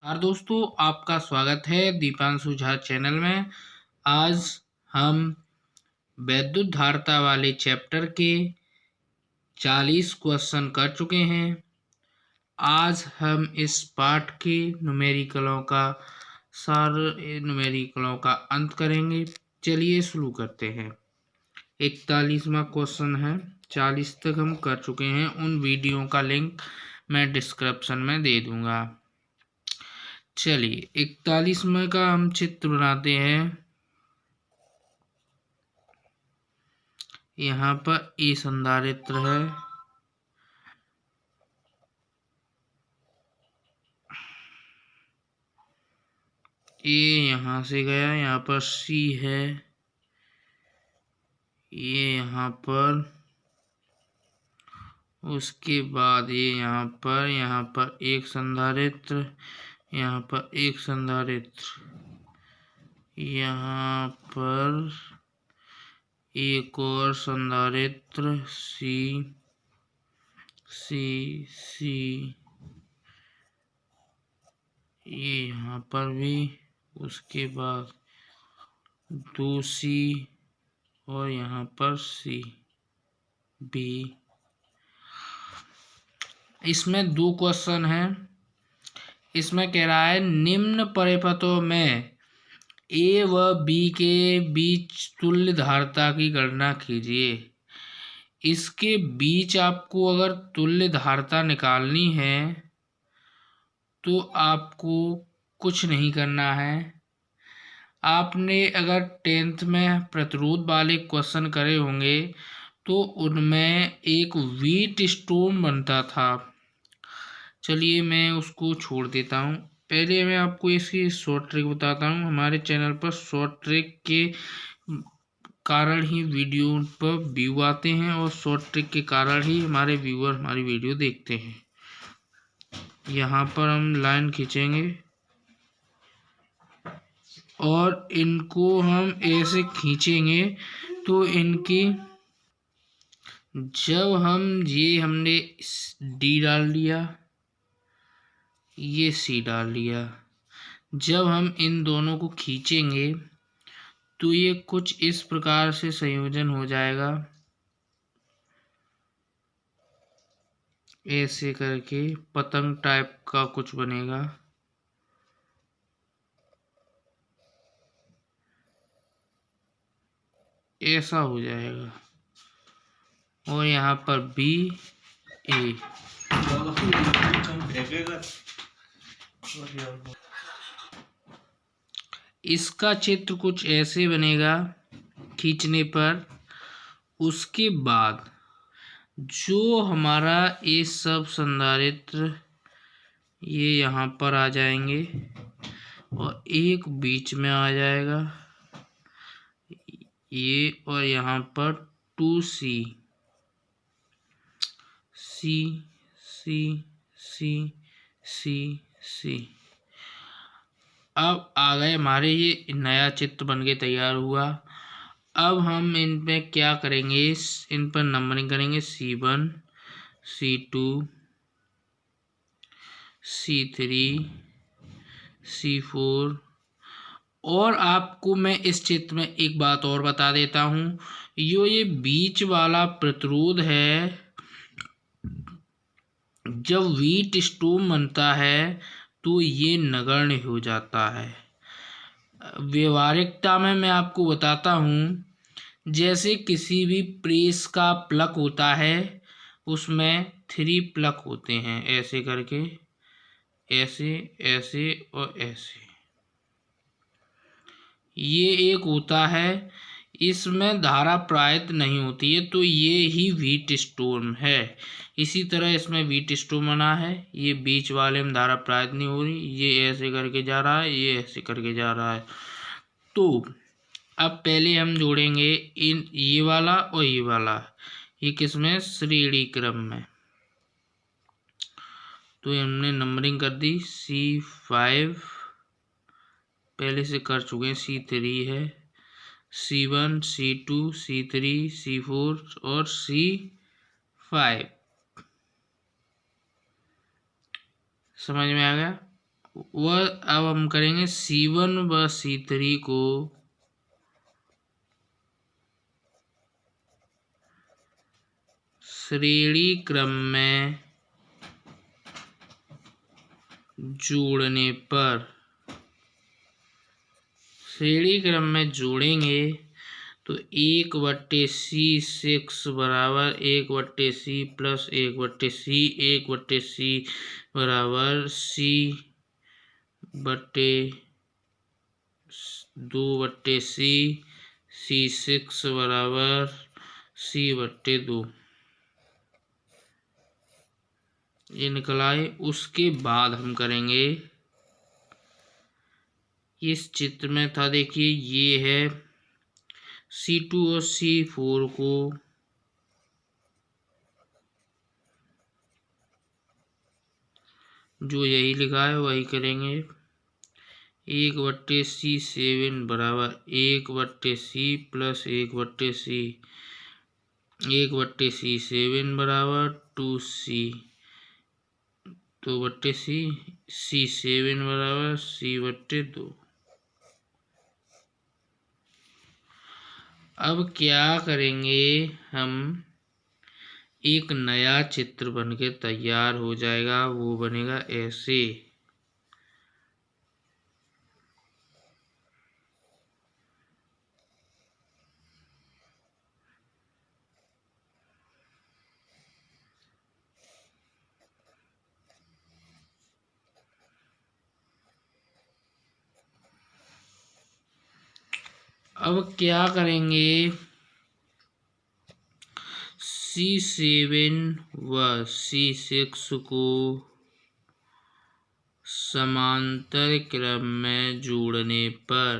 और दोस्तों आपका स्वागत है दीपांशु झा चैनल में। आज हम वैद्युत धारिता वाले चैप्टर के 40 क्वेश्चन कर चुके हैं। आज हम इस पाठ के न्यूमेरिकलों का अंत करेंगे। चलिए शुरू करते हैं। 41वां क्वेश्चन है। 40 तक हम कर चुके हैं। उन वीडियो का लिंक मैं डिस्क्रिप्शन में दे दूंगा। चलिए 41वें का हम चित्र बनाते हैं। यहाँ पर ये संधारित्र है। ये यहाँ से गया, यहाँ पर सी है, ये यहाँ पर, उसके बाद ये यहाँ पर एक संधारित्र, यहाँ पर एक संधारित्र, यहाँ पर एक और संधारित्र सी सी सी, ये यहाँ पर भी, उसके बाद 2C और यहाँ पर C B। इसमें 2 क्वेश्चन हैं। इसमें कह रहा है निम्न परिपथों में A व B के बीच तुल्य धारिता की गणना कीजिए। इसके बीच आपको अगर तुल्य धारिता निकालनी है तो आपको कुछ नहीं करना है। आपने अगर 10th में प्रतिरोध वाले क्वेश्चन करे होंगे तो उनमें एक व्हीट स्टोन बनता था। चलिए मैं उसको छोड़ देता हूँ। पहले मैं आपको इसकी शॉर्ट ट्रिक बताता हूँ। हमारे चैनल पर शॉर्ट ट्रिक के कारण ही वीडियो पर व्यू आते हैं और शॉर्ट ट्रिक के कारण ही हमारे व्यूअर हमारी वीडियो देखते हैं। यहाँ पर हम लाइन खींचेंगे और इनको हम ऐसे खींचेंगे तो इनकी, जब हमने डी डाल दिया, ये सी डाल दिया, जब हम इन दोनों को खींचेंगे तो ये कुछ इस प्रकार से संयोजन हो जाएगा। ऐसे करके पतंग टाइप का कुछ बनेगा। ऐसा हो जाएगा और यहाँ पर बी ए। इसका चित्र कुछ ऐसे बनेगा खींचने पर। उसके बाद जो हमारा ये सब संधारित्र ये यहाँ पर आ जाएंगे और एक बीच में आ जाएगा ये, और यहाँ पर 2C सी सी सी सी सी। अब आ गए हमारे, ये नया चित्र बन के तैयार हुआ। अब हम इन पे क्या करेंगे, इन पर नंबरिंग करेंगे C1 C2 C3 C4। और आपको मैं इस चित्र में एक बात और बता देता हूँ, ये बीच वाला प्रतिरोध है, जब व्हीट स्टोन बनता है तो ये नगण्य हो जाता है। व्यवहारिकता में मैं आपको बताता हूँ, जैसे किसी भी प्रेस का प्लग होता है उसमें 3 प्लग होते हैं, ऐसे करके, ऐसे ऐसे और ऐसे। ये एक होता है, इसमें धारा प्रवाहित नहीं होती है, तो ये ही व्हीट स्टोन है। इसी तरह इसमें व्हीट स्टोन बना है, ये बीच वाले में धारा प्रवाहित नहीं हो रही, ये ऐसे करके जा रहा है, ये ऐसे करके जा रहा है। तो अब पहले हम जोड़ेंगे ये वाला और ये वाला, ये किसमें, श्रेणी क्रम में। तो हमने नंबरिंग कर दी। C5 पहले से कर चुके हैं, C3 है, C1 C2 C3 C4 और C5। समझ में आ गया। वह अब हम करेंगे C1 व C3 को श्रेणी क्रम में जोड़ने पर, श्रेणी क्रम में जोड़ेंगे तो 1/C6 बराबर 1/C प्लस 1/C, 1/C बराबर C/2/C, C6 बराबर C/2 ये निकलाए। उसके बाद हम करेंगे, इस चित्र में था देखिए, ये है C2 और C4 को जो यही लिखा है वही करेंगे। 1/C7 बराबर 1/C प्लस 1/C, 1/C7 बराबर 2C, 2/C, C7 बराबर C/2। अब क्या करेंगे हम, एक नया चित्र बनके तैयार हो जाएगा, वो बनेगा ऐसे। अब क्या करेंगे, C7 व C6 को समांतर क्रम में जोड़ने पर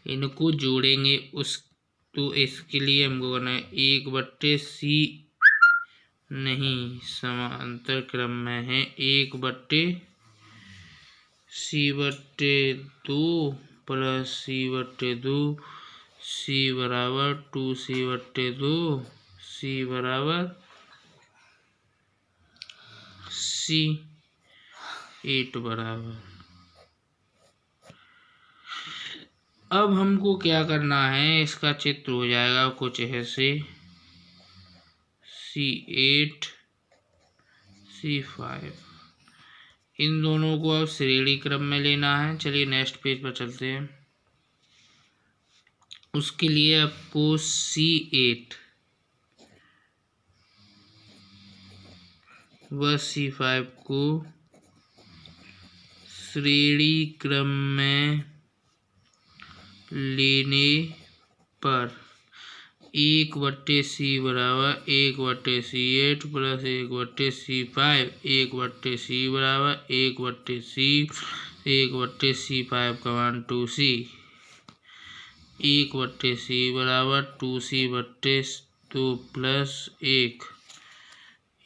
इनको जोड़ेंगे। तो इसके लिए हमको करना है 1/C नहीं, समांतर क्रम में है 1/C/2 प्लस C/2, C बराबर 2C/2, C बराबर C8 बराबर। अब हमको क्या करना है, इसका चित्र हो जाएगा कुछ ऐसे, C8 C5। इन दोनों को अब श्रेणी क्रम में लेना है। चलिए नेक्स्ट पेज पर चलते हैं। उसके लिए आपको C8 व C5 को श्रेणी क्रम में लेने पर 1/C बराबर 1/C8 प्लस 1/C5, 1/C बराबर 1/C, 1/C5 का मान 2C, 1/C बराबर 2C/2 प्लस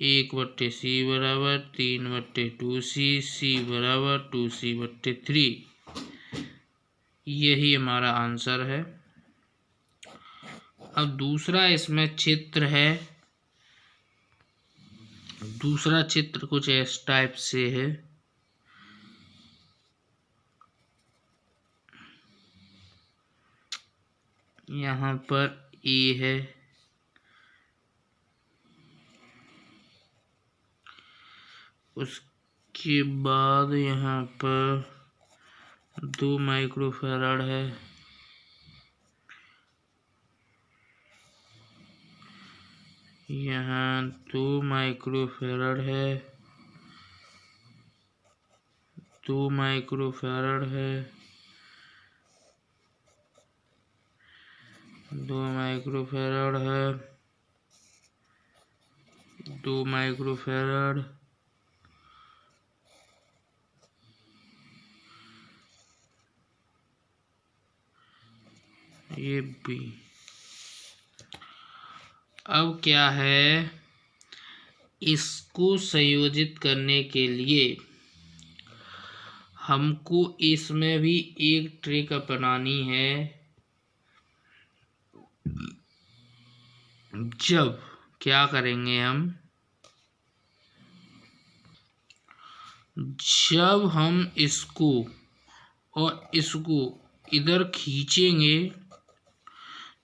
1/C बराबर 3/2C, C बराबर 2C/3। यही हमारा आंसर है। अब दूसरा इसमें चित्र है, दूसरा चित्र कुछ इस टाइप से है। यहाँ पर A है, उसके बाद यहाँ पर 2 माइक्रोफैराड है, यहाँ 2 माइक्रोफैराड है, 2 माइक्रोफैराड है, 2 माइक्रोफैराड है, 2 माइक्रोफैराड, ये B। अब क्या है, इसको संयोजित करने के लिए हमको इसमें भी एक ट्रिक अपनानी है। जब क्या करेंगे हम, जब हम इसको और इसको इधर खींचेंगे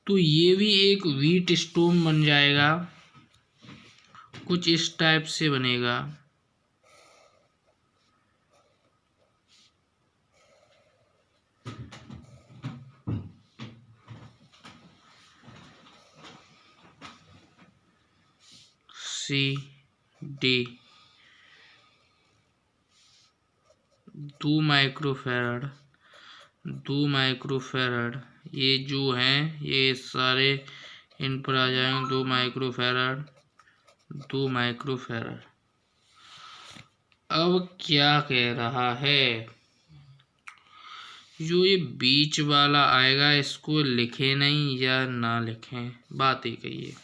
तो ये भी एक व्हीट स्टोन बन जाएगा, कुछ इस टाइप से बनेगा। सी डी 2 माइक्रोफैरड ये जो हैं ये सारे इन पर आ जाएंगे। 2 माइक्रोफैरड। अब क्या कह रहा है, जो ये बीच वाला आएगा इसको लिखे नहीं या ना लिखें, बात ही कही है।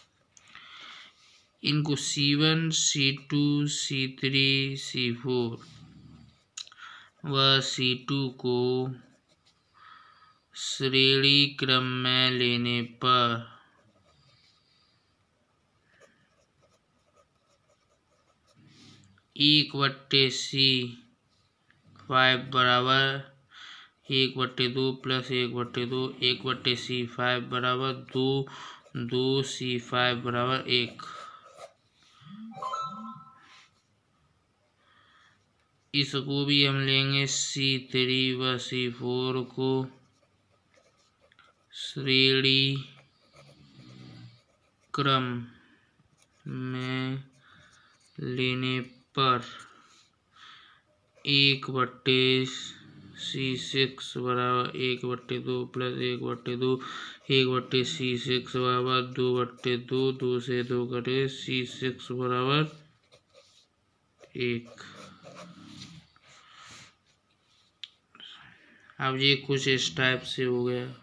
इनको C1 C2 C3 C4 व C2 को श्रेणी क्रम में लेने पर एक बट्टे C5 बराबर 1/2 प्लस 1/2 1/C5 बराबर 2 2C5 बराबर 1। इसको भी हम लेंगे C3 व C4 को श्रेणी क्रम में लेने पर 1/C6 बराबर 1/2 प्लस 1/2 1/C6 बराबर 2/2 2 से 2 कटे C6 बराबर 1। अब ये कुछ इस टाइप से हो गया।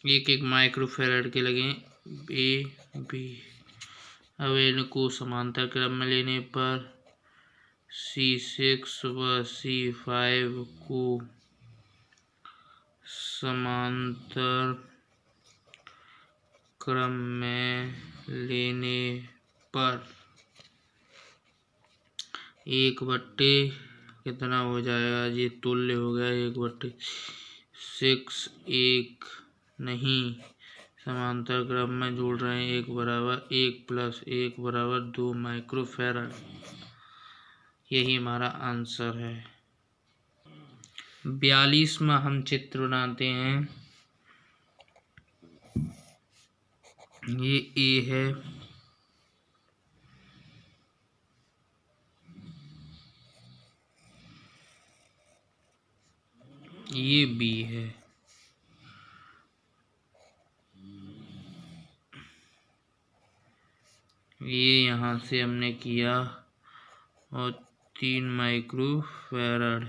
एक माइक्रोफैरड के लगे ए बी। अब इनको समांतर क्रम में लेने पर C6 व C5 को समांतर क्रम में लेने पर 1/, कितना हो जाएगा, ये तुल्य हो गया 1/6। 1 नहीं, समांतर क्रम में जोड़ रहे हैं 1 बराबर 1 प्लस 1 बराबर 2 माइक्रोफैरड। यही हमारा आंसर है। 42 में हम चित्र बनाते हैं। ये ए है, ये बी है, ये यहाँ से हमने किया और 3 माइक्रोफैरड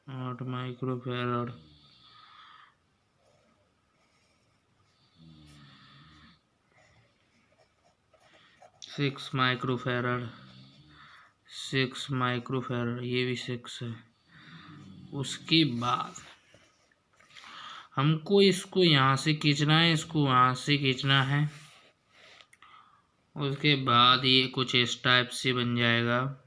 8 माइक्रोफैरड 6 माइक्रोफैरड ये भी 6 है। उसके बाद हमको इसको यहाँ से खींचना है, इसको वहाँ से खींचना है। उसके बाद ये कुछ इस टाइप से बन जाएगा।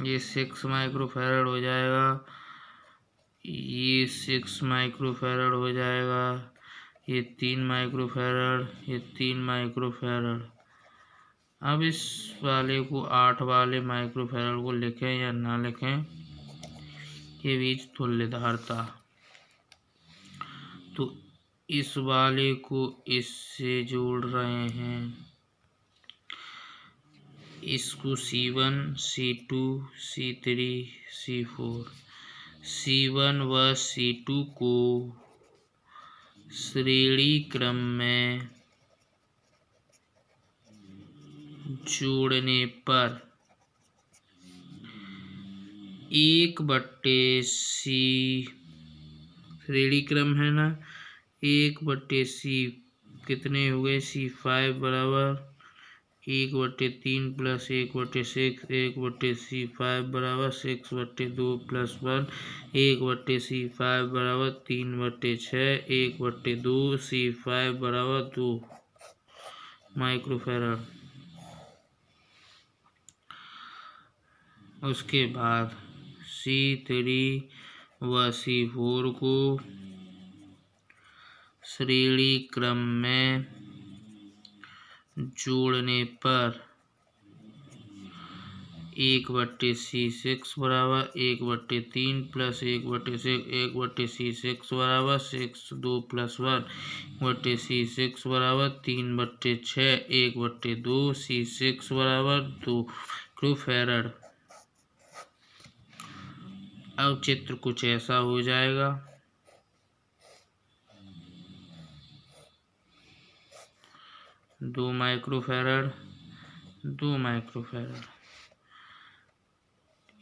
ये 6 माइक्रोफैरड हो जाएगा, ये 6 माइक्रोफैरड हो जाएगा, ये 3 माइक्रोफैरड, ये 3 माइक्रोफैरड। अब इस वाले को 8 वाले माइक्रोफैरड को लिखें या ना लिखें, ये बीच तुल्यधारता। तो इस वाले को इससे जोड़ रहे हैं, इसको C1 C2 C3 C4 C1 व C2 को श्रेणी क्रम में जोड़ने पर 1/c श्रेणी क्रम है ना, 1/c कितने हो गए, C5 बराबर 1/3 प्लस 1/6, 1/c5 बराबर 6/2 प्लस 1, 1/c5 बराबर 3/6, 1/2 C5 बराबर 2 माइक्रोफैराड। उसके बाद C3 व C4 को श्रेणी क्रम में जोड़ने पर 1/c6 बराबर 1/3 प्लस 1/6, 1/c6 बराबर 6, 2 प्लस 1, 1/c6 बराबर 3/6, 1/2 C6 बराबर 2 माइक्रोफैराड। अब चित्र कुछ ऐसा हो जाएगा। दो माइक्रोफैराड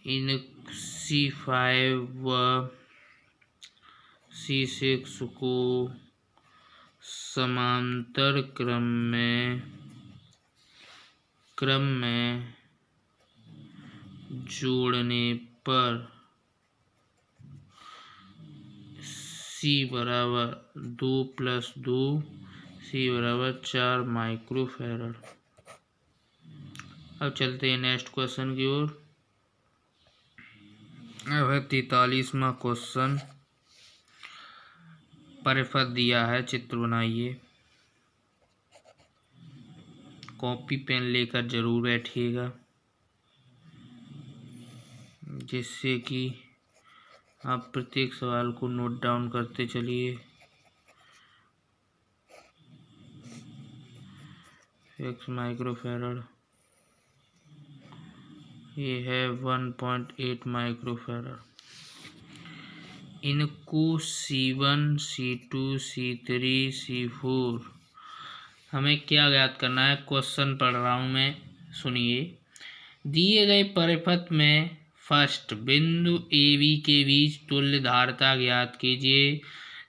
इन C5 व C6 को समांतर क्रम में जोड़ने पर C बराबर 2 प्लस 2, C बराबर 4 माइक्रोफैराड। अब चलते हैं नेक्स्ट क्वेश्चन की ओर। अब है 43वां क्वेश्चन। परिपथ दिया है, चित्र बनाइए। कॉपी पेन लेकर जरूर बैठिएगा, जिससे कि आप प्रत्येक सवाल को नोट डाउन करते चलिए। 6 माइक्रोफैराड, ये है 1.8 माइक्रोफैराड। इनको C1, C2, C3, C4 हमें क्या ज्ञात करना है। क्वेश्चन पढ़ रहा हूँ मैं, सुनिए। दिए गए परिपथ में फर्स्ट बिंदु AB के बीच तुल्य धारिता ज्ञात कीजिए।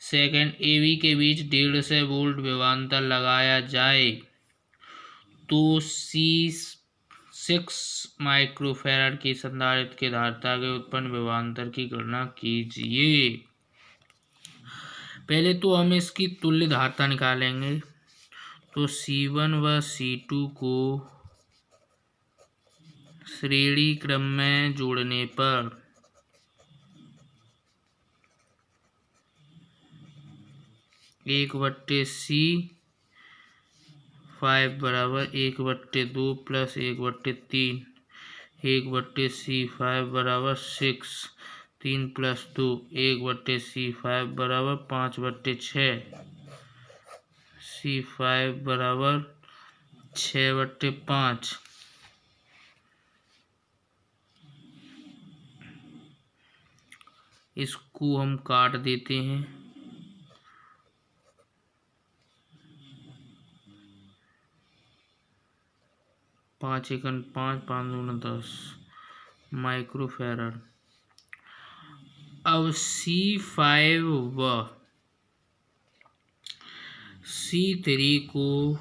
सेकंड, AB के बीच 150 वोल्ट विभवांतर लगाया जाए तो C6 माइक्रोफैराड की संधारित्र के धारिता के उत्पन्न विभवांतर की गणना कीजिए। पहले तो हम इसकी तुल्य धारिता निकालेंगे। तो C1 व C2 को श्रेणी क्रम में जोड़ने पर 1/c5 बराबर 1/2 प्लस 1/3, 1/c5 बराबर 6, 3 प्लस 2, 1/c5 बराबर 5/6, C5 बराबर 6/5। इसको हम काट देते हैं। पाँच एकन 5, 5 दूना 10 माइक्रोफैराड। अब C5 व C3 को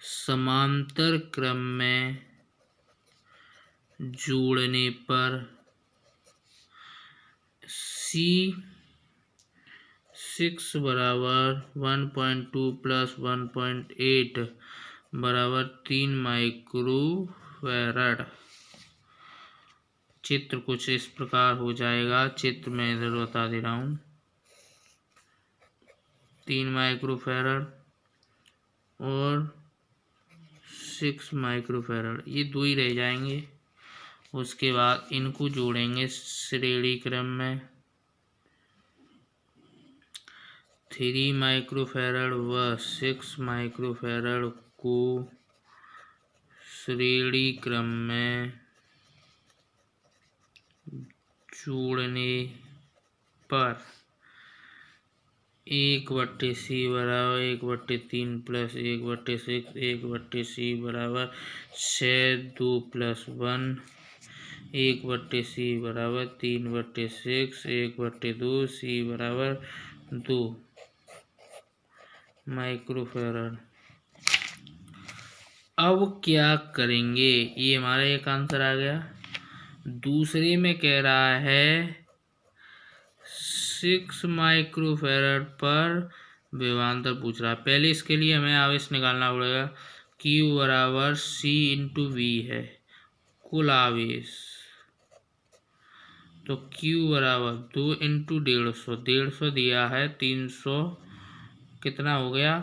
समांतर क्रम में जोड़ने पर C6 बराबर 1.2 प्लस 1.8 बराबर 3 माइक्रोफैराड। चित्र कुछ इस प्रकार हो जाएगा। चित्र मैं इधर बता दे रहा हूँ। 3 माइक्रोफैराड और 6 माइक्रोफैराड, ये दो ही रह जाएंगे। उसके बाद इनको जोड़ेंगे श्रेणी क्रम में। 3 माइक्रोफैराड व 6 माइक्रोफैराड को श्रेणी क्रम में जोड़ने पर 1/c बराबर 1/3 प्लस 1/6 1/c बराबर 6 2 + 1 1/c बराबर 3/6 1/2 c बराबर 2 माइक्रोफैरड। अब क्या करेंगे, ये हमारा एक आंसर आ गया। दूसरे में कह रहा है 6 माइक्रोफैरड पर विभवांतर पूछ रहा है। पहले इसके लिए हमें आवेश निकालना पड़ेगा। Q बराबर C × V है कुल आवेश, तो Q बराबर 2 × 150 150 दिया है 300 कितना हो गया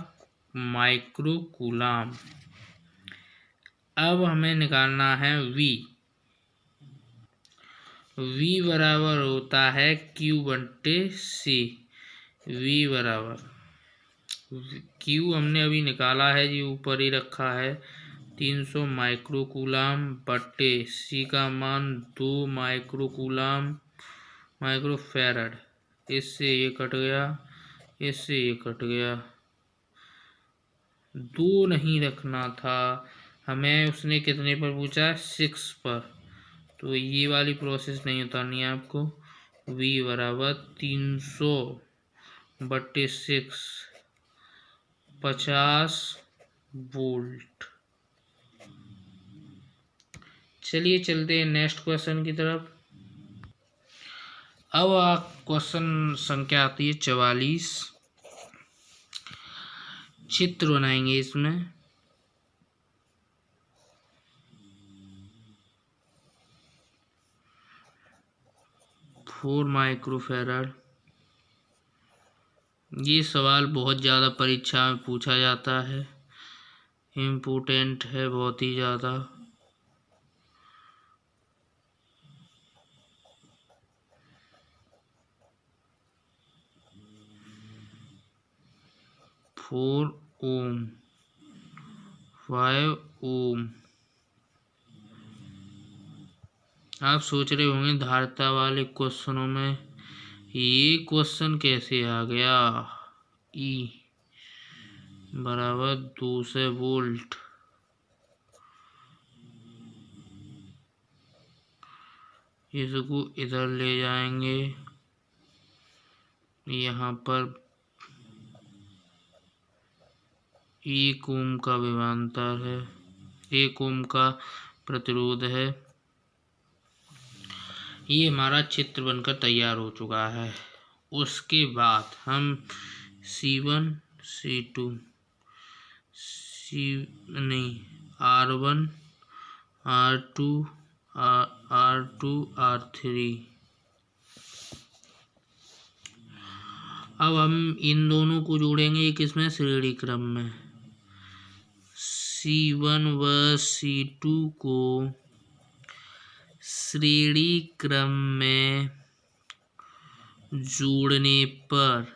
माइक्रो कूलाम। अब हमें निकालना है V बराबर होता है Q/C। V बराबर Q हमने अभी निकाला है जी, ऊपर ही रखा है 300 माइक्रो कूलाम बट्टे C का मान 2 माइक्रो कूलाम माइक्रोफैरड। इससे ये कट गया, इससे ये कट गया, 2 नहीं रखना था हमें, उसने कितने पर पूछा 6 पर, तो ये वाली प्रोसेस नहीं उतारनी है आपको। V बराबर 300/6 50 वोल्ट। चलिए चलते हैं नेक्स्ट क्वेश्चन की तरफ। अब क्वेश्चन संख्या आती है 44। चित्र बनाएंगे इसमें। Four microfarad. ये सवाल बहुत ज़्यादा परीक्षा में पूछा जाता है, इम्पोर्टेंट है बहुत ही ज़्यादा। फोर ओम 5 ओम। आप सोच रहे होंगे धारिता वाले क्वेश्चनों में ये क्वेश्चन कैसे आ गया। E बराबर 200 वोल्ट। इसको इधर ले जाएंगे, यहाँ पर 1 ओम का विभवांतर है, 1 ओम का प्रतिरोध है। ये हमारा चित्र बनकर तैयार हो चुका है। उसके बाद हम C1 C2 R1 R2 R2 R3, अब हम इन दोनों को जोड़ेंगे किसमें श्रेणी क्रम में। C1 व C2 को श्रेणी क्रम में जोड़ने पर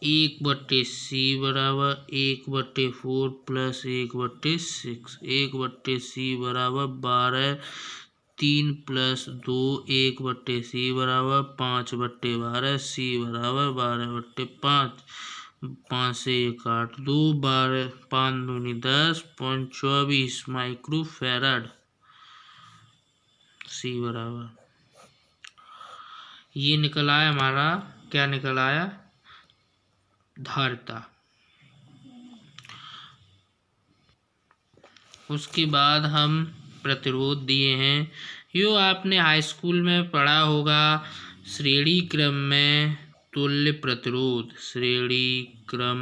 1/C बराबर 1/4 प्लस 1/6 1/C बराबर 12 3 + 2 1/C बराबर 5/12 C बराबर 12/5 5 से 1 8 2 12 5 दूनी 10 24 माइक्रोफैरड C बराबर। ये निकल आया हमारा, क्या निकल आया धारिता। उसके बाद हम प्रतिरोध दिए हैं, यो आपने हाई स्कूल में पढ़ा होगा। श्रेणी क्रम में तुल्य प्रतिरोध, श्रेणी क्रम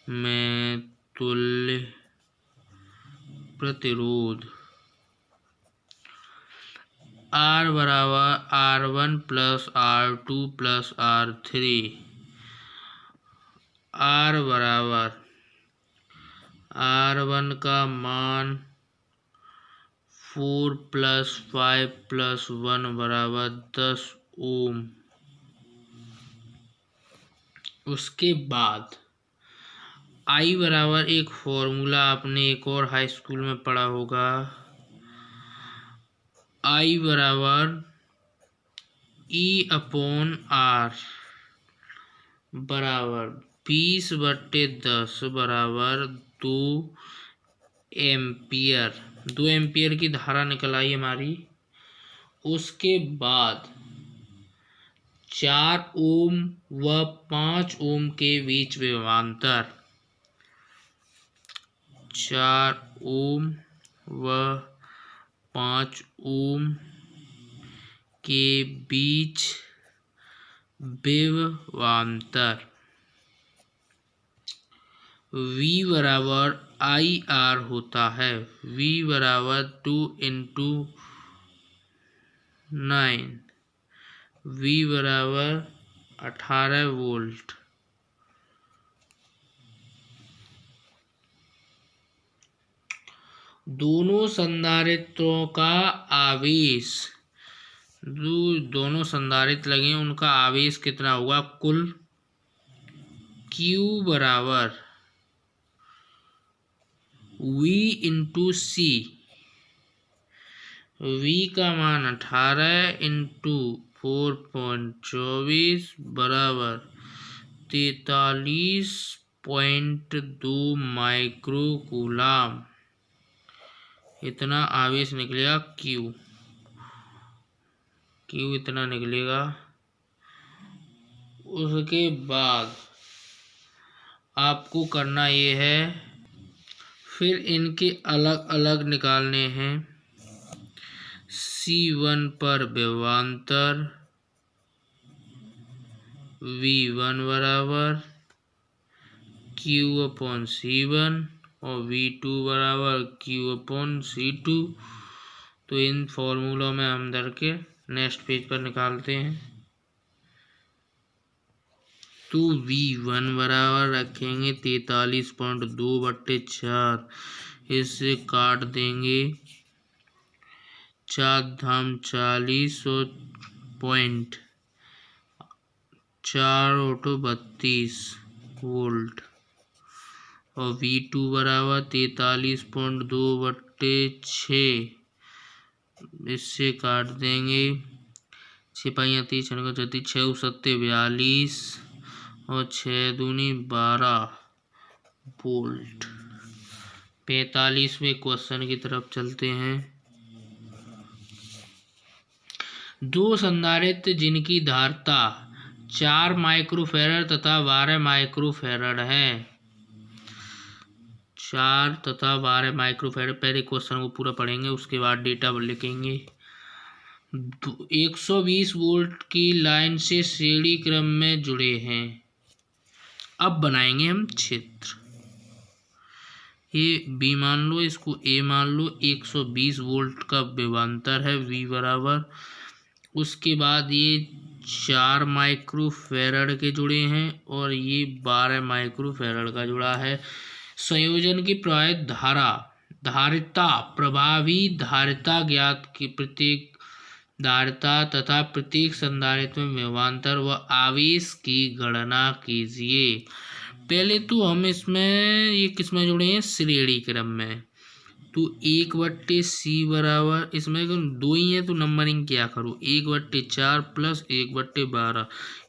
में तुल्य प्रतिरोध R बराबर R1 + R2 + R3। R बराबर R1 का मान 4 + 5 + 1 बराबर 10 ओम। उसके बाद I बराबर एक फॉर्मूला आपने एक और हाई स्कूल में पढ़ा होगा। I बराबर E/R बराबर 20/10 बराबर 2 एम्पियर। 2 एम्पियर की धारा निकल आई हमारी। उसके बाद 4 ओम व 5 ओम के बीच विभवांतर 4 ओम व 5 ओम के बीच विभवांतर V बराबर IR होता है। V बराबर 2 × 9, V बराबर 18 वोल्ट। दोनों संधारित्रों का आवेश, दोनों संधारित्र लगे उनका आवेश कितना होगा कुल? Q बराबर V × C। V का मान 18 × 4.24 बराबर 43.2 माइक्रो कूलाम। इतना आवेश निकलेगा Q इतना निकलेगा। उसके बाद आपको करना ये है, फिर इनके अलग अलग निकालने हैं। C1 पर विभवांतर V1 बराबर Q/C1 और V2 बराबर Q/C2। तो इन फॉर्मूलों में हम धर के नेक्स्ट पेज पर निकालते हैं। तो V1 बराबर रखेंगे 43.2/4, इससे काट देंगे 4 धाम 40 और 0.4 वोल्ट। और V2 बराबर 43.2/6, इससे काट देंगे 6 × 6 42 और 6 दूनी 12 वोल्ट। 45वें क्वेश्चन की तरफ चलते हैं। दो संधारित्र जिनकी धारिता 4 माइक्रोफैरड तथा 12 माइक्रोफैरड है। 4 तथा 12 माइक्रोफैरड। पहले क्वेश्चन को पूरा पढ़ेंगे, उसके बाद डेटा लिखेंगे। 120 वोल्ट की लाइन से श्रेणी क्रम में जुड़े हैं। अब बनाएंगे हम क्षेत्र। ये B मान लो, इसको A मान लो। 120 वोल्ट का विभवांतर है V बराबर। उसके बाद ये 4 माइक्रोफैरड के जुड़े हैं और ये 12 माइक्रोफैरड का जुड़ा है। संयोजन की प्रवाहित धारिता प्रभावी धारिता ज्ञात की प्रत्येक धारिता तथा प्रत्येक संधारित्र में विभवांतर व आवेश की गणना कीजिए। पहले तो हम इसमें ये किसमें जुड़े हैं? श्रेणी क्रम में। तो 1/C बराबर, इसमें 2 ही है तो नंबरिंग क्या करूँ? 1/4 + 1/12।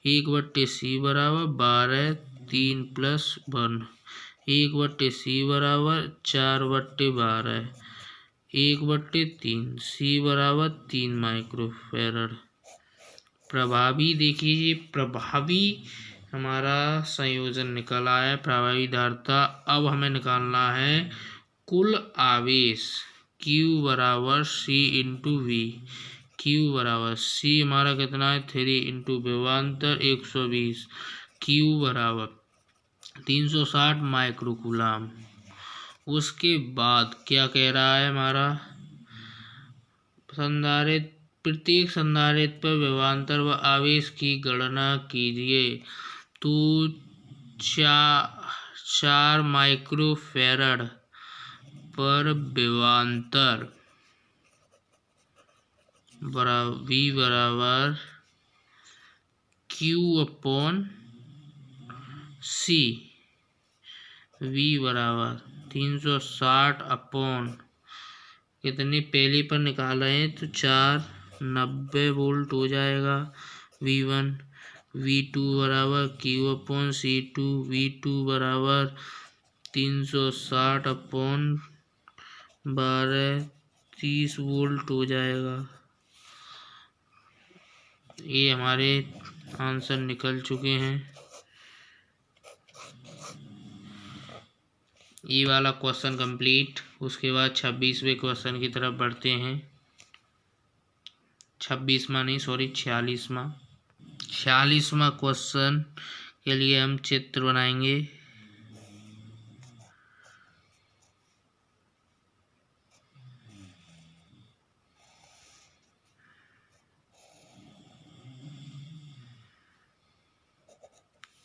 1/C बराबर 12 3 + 1। 1/C बराबर 4/12। 1/3। C बराबर 3 माइक्रोफैरड। प्रभावी देखिए, प्रभावी हमारा संयोजन निकल आया, प्रभावी धारिता। अब हमें निकालना है कुल आवेश। Q बराबर C × V। Q बराबर C हमारा कितना है? 3 × विभवांतर 120। Q बराबर 360 माइक्रो कूलाम। उसके बाद क्या कह रहा है हमारा? प्रत्येक संधारित्र पर विभवांतर व आवेश की गणना कीजिए। तो 4 माइक्रोफैरड पर विभवांतर V बराबर Q/C। V बराबर 360 कितने पहले पर निकाल रहे हैं तो 4 90 वोल्ट हो जाएगा V1। V2 बराबर Q/C2। V2 बराबर 360/12 30 वोल्ट हो जाएगा। ये हमारे आंसर निकल चुके हैं। ये वाला क्वेश्चन कंप्लीट। उसके बाद 26वें क्वेश्चन की तरफ बढ़ते हैं। 26वां नहीं, सॉरी 46वां। 46वां क्वेश्चन के लिए हम चित्र बनाएंगे।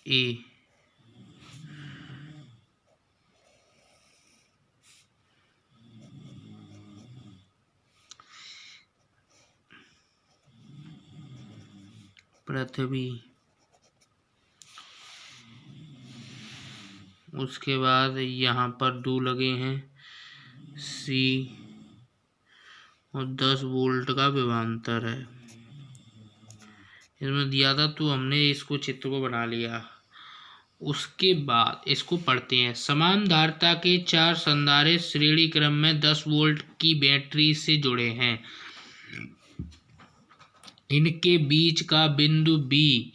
ए पृथ्वी, उसके बाद यहाँ पर 2 लगे हैं सी और 10 वोल्ट का विभवांतर है। इसमें दिया था तो हमने इसको चित्र को बना लिया। उसके बाद इसको पढ़ते हैं। समान धारिता के 4 संधारित्र श्रेणी क्रम में 10 वोल्ट की बैटरी से जुड़े हैं। इनके बीच का बिंदु B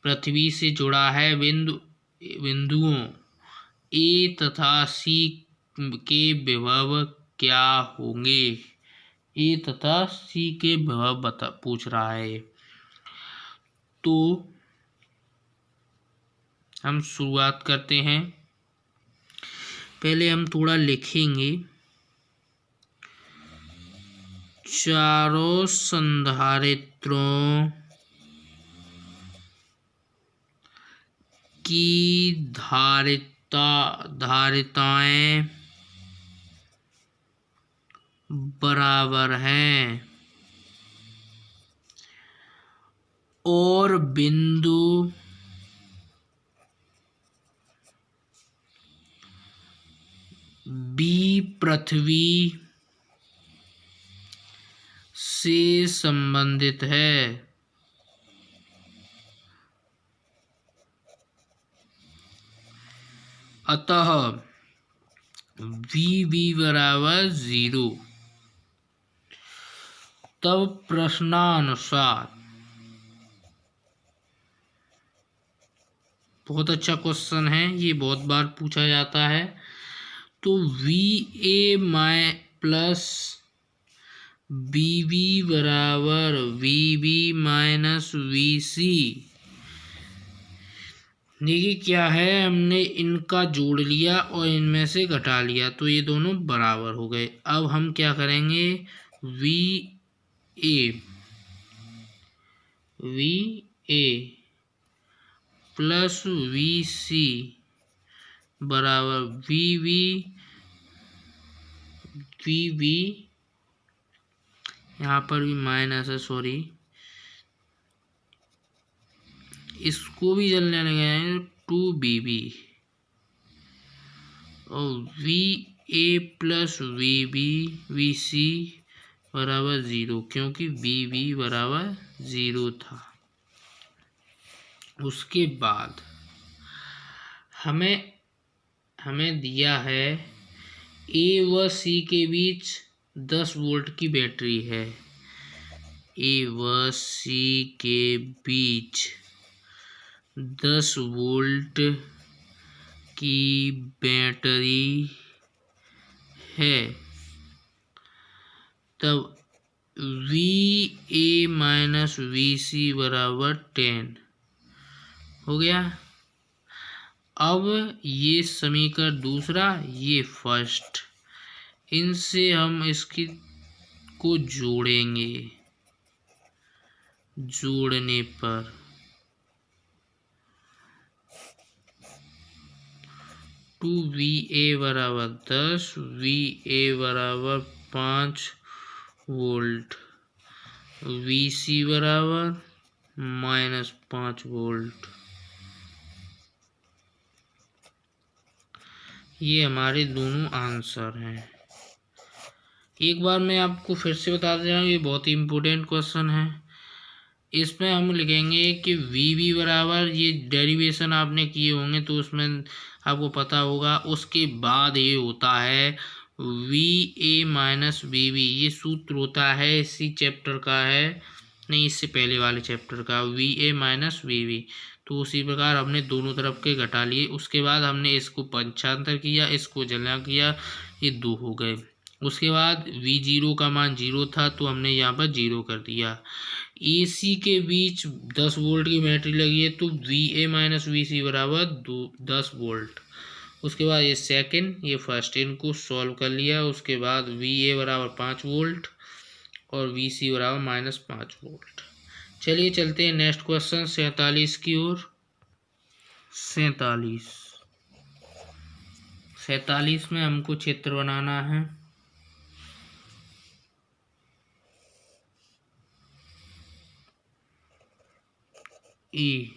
पृथ्वी से जुड़ा है। बिंदुओं A तथा C के विभव क्या होंगे? A तथा C के विभव पूछ रहा है। तो हम शुरुआत करते हैं। पहले हम थोड़ा लिखेंगे। चारों संधारित्रों की धारिताएं बराबर हैं और बिंदु B पृथ्वी से संबंधित है। अतः VB बराबर 0। तब प्रश्नानुसार, बहुत अच्छा क्वेश्चन है, ये बहुत बार पूछा जाता है। तो VA प्लस BB बराबर VB माइनस VC। देखिए क्या है, हमने इनका जोड़ लिया और इनमें से घटा लिया तो ये दोनों बराबर हो गए। अब हम क्या करेंगे, VA प्लस VC बराबर VB, यहाँ पर भी माइनस है, सॉरी, इसको भी जलने लगे 2BB और VA प्लस VC बराबर 0, क्योंकि VB बराबर 0 था। उसके बाद हमें दिया है A व C के बीच 10 वोल्ट की बैटरी है। A व C के बीच 10 वोल्ट की बैटरी है। तब VA माइनस VC बराबर 10 हो गया। अब ये समीकरण दूसरा, ये फर्स्ट, इनसे हम इसकी को जोड़ेंगे। जोड़ने पर 2VA बराबर 10, VA बराबर 5 वोल्ट, VC बराबर माइनस 5 वोल्ट। ये हमारे दोनों आंसर हैं। एक बार मैं आपको फिर से बता दे रहा हूँ, ये बहुत ही इम्पोर्टेंट क्वेश्चन है। इसमें हम लिखेंगे कि वी बी बराबर, ये डेरिवेशन आपने किए होंगे तो उसमें आपको पता होगा। उसके बाद ये होता है V A minus V B, ये सूत्र होता है इसी चैप्टर का है, नहीं इससे पहले वाले चैप्टर का, V A minus V B. तो उसी प्रकार हमने दोनों तरफ के घटा लिए। उसके बाद हमने इसको पंचांतर किया, इसको जला किया, ये 2 हो गए। उसके बाद वी जीरो का मान 0 था तो हमने यहाँ पर 0 कर दिया। AC के बीच 10 वोल्ट की बैटरी लगी है तो वी ए माइनस वी सी बराबर 10 वोल्ट। उसके बाद ये सेकंड, ये फर्स्ट, इनको सॉल्व कर लिया। उसके बाद वी ए बराबर 5 वोल्ट और वी सी बराबर -5 वोल्ट। चलिए चलते हैं नेक्स्ट क्वेश्चन 47 की ओर। 47 में हमको चित्र बनाना है। ई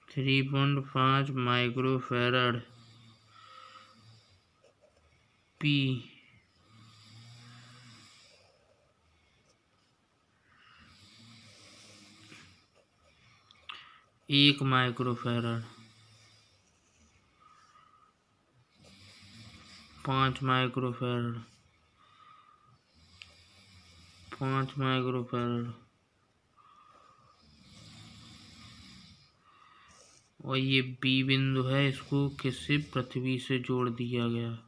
3.5 microfarad, P 1 microfarad, 5 microfarad, 5 microfarad और ये बी बिंदु है, इसको किसी पृथ्वी से जोड़ दिया गया।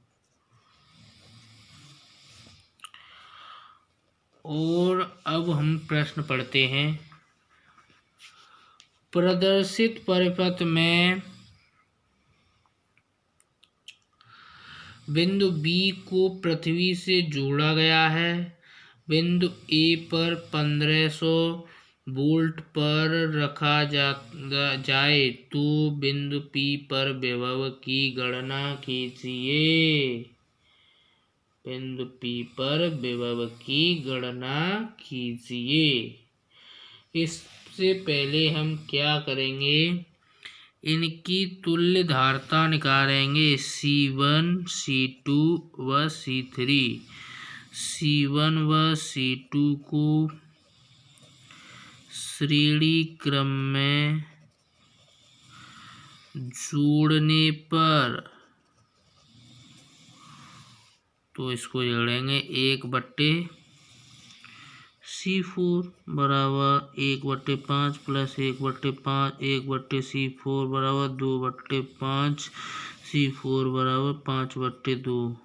और अब हम प्रश्न पढ़ते हैं। प्रदर्शित परिपथ में बिंदु बी को पृथ्वी से जोड़ा गया है। बिंदु ए पर 1500 वोल्ट पर रखा जाए तो बिंदु पी पर विभव की गणना कीजिए। बिंदु पी पर विभव की गणना कीजिए। इससे पहले हम क्या करेंगे, इनकी तुल्य धारता निकालेंगे। C1 C2 व C3। C1 व C2 को श्रेणी क्रम में जोड़ने पर, तो इसको जोड़ेंगे 1/C4 बराबर 1/5 प्लस 1/5, 1/C4 बराबर 2/5, C4 बराबर 5/2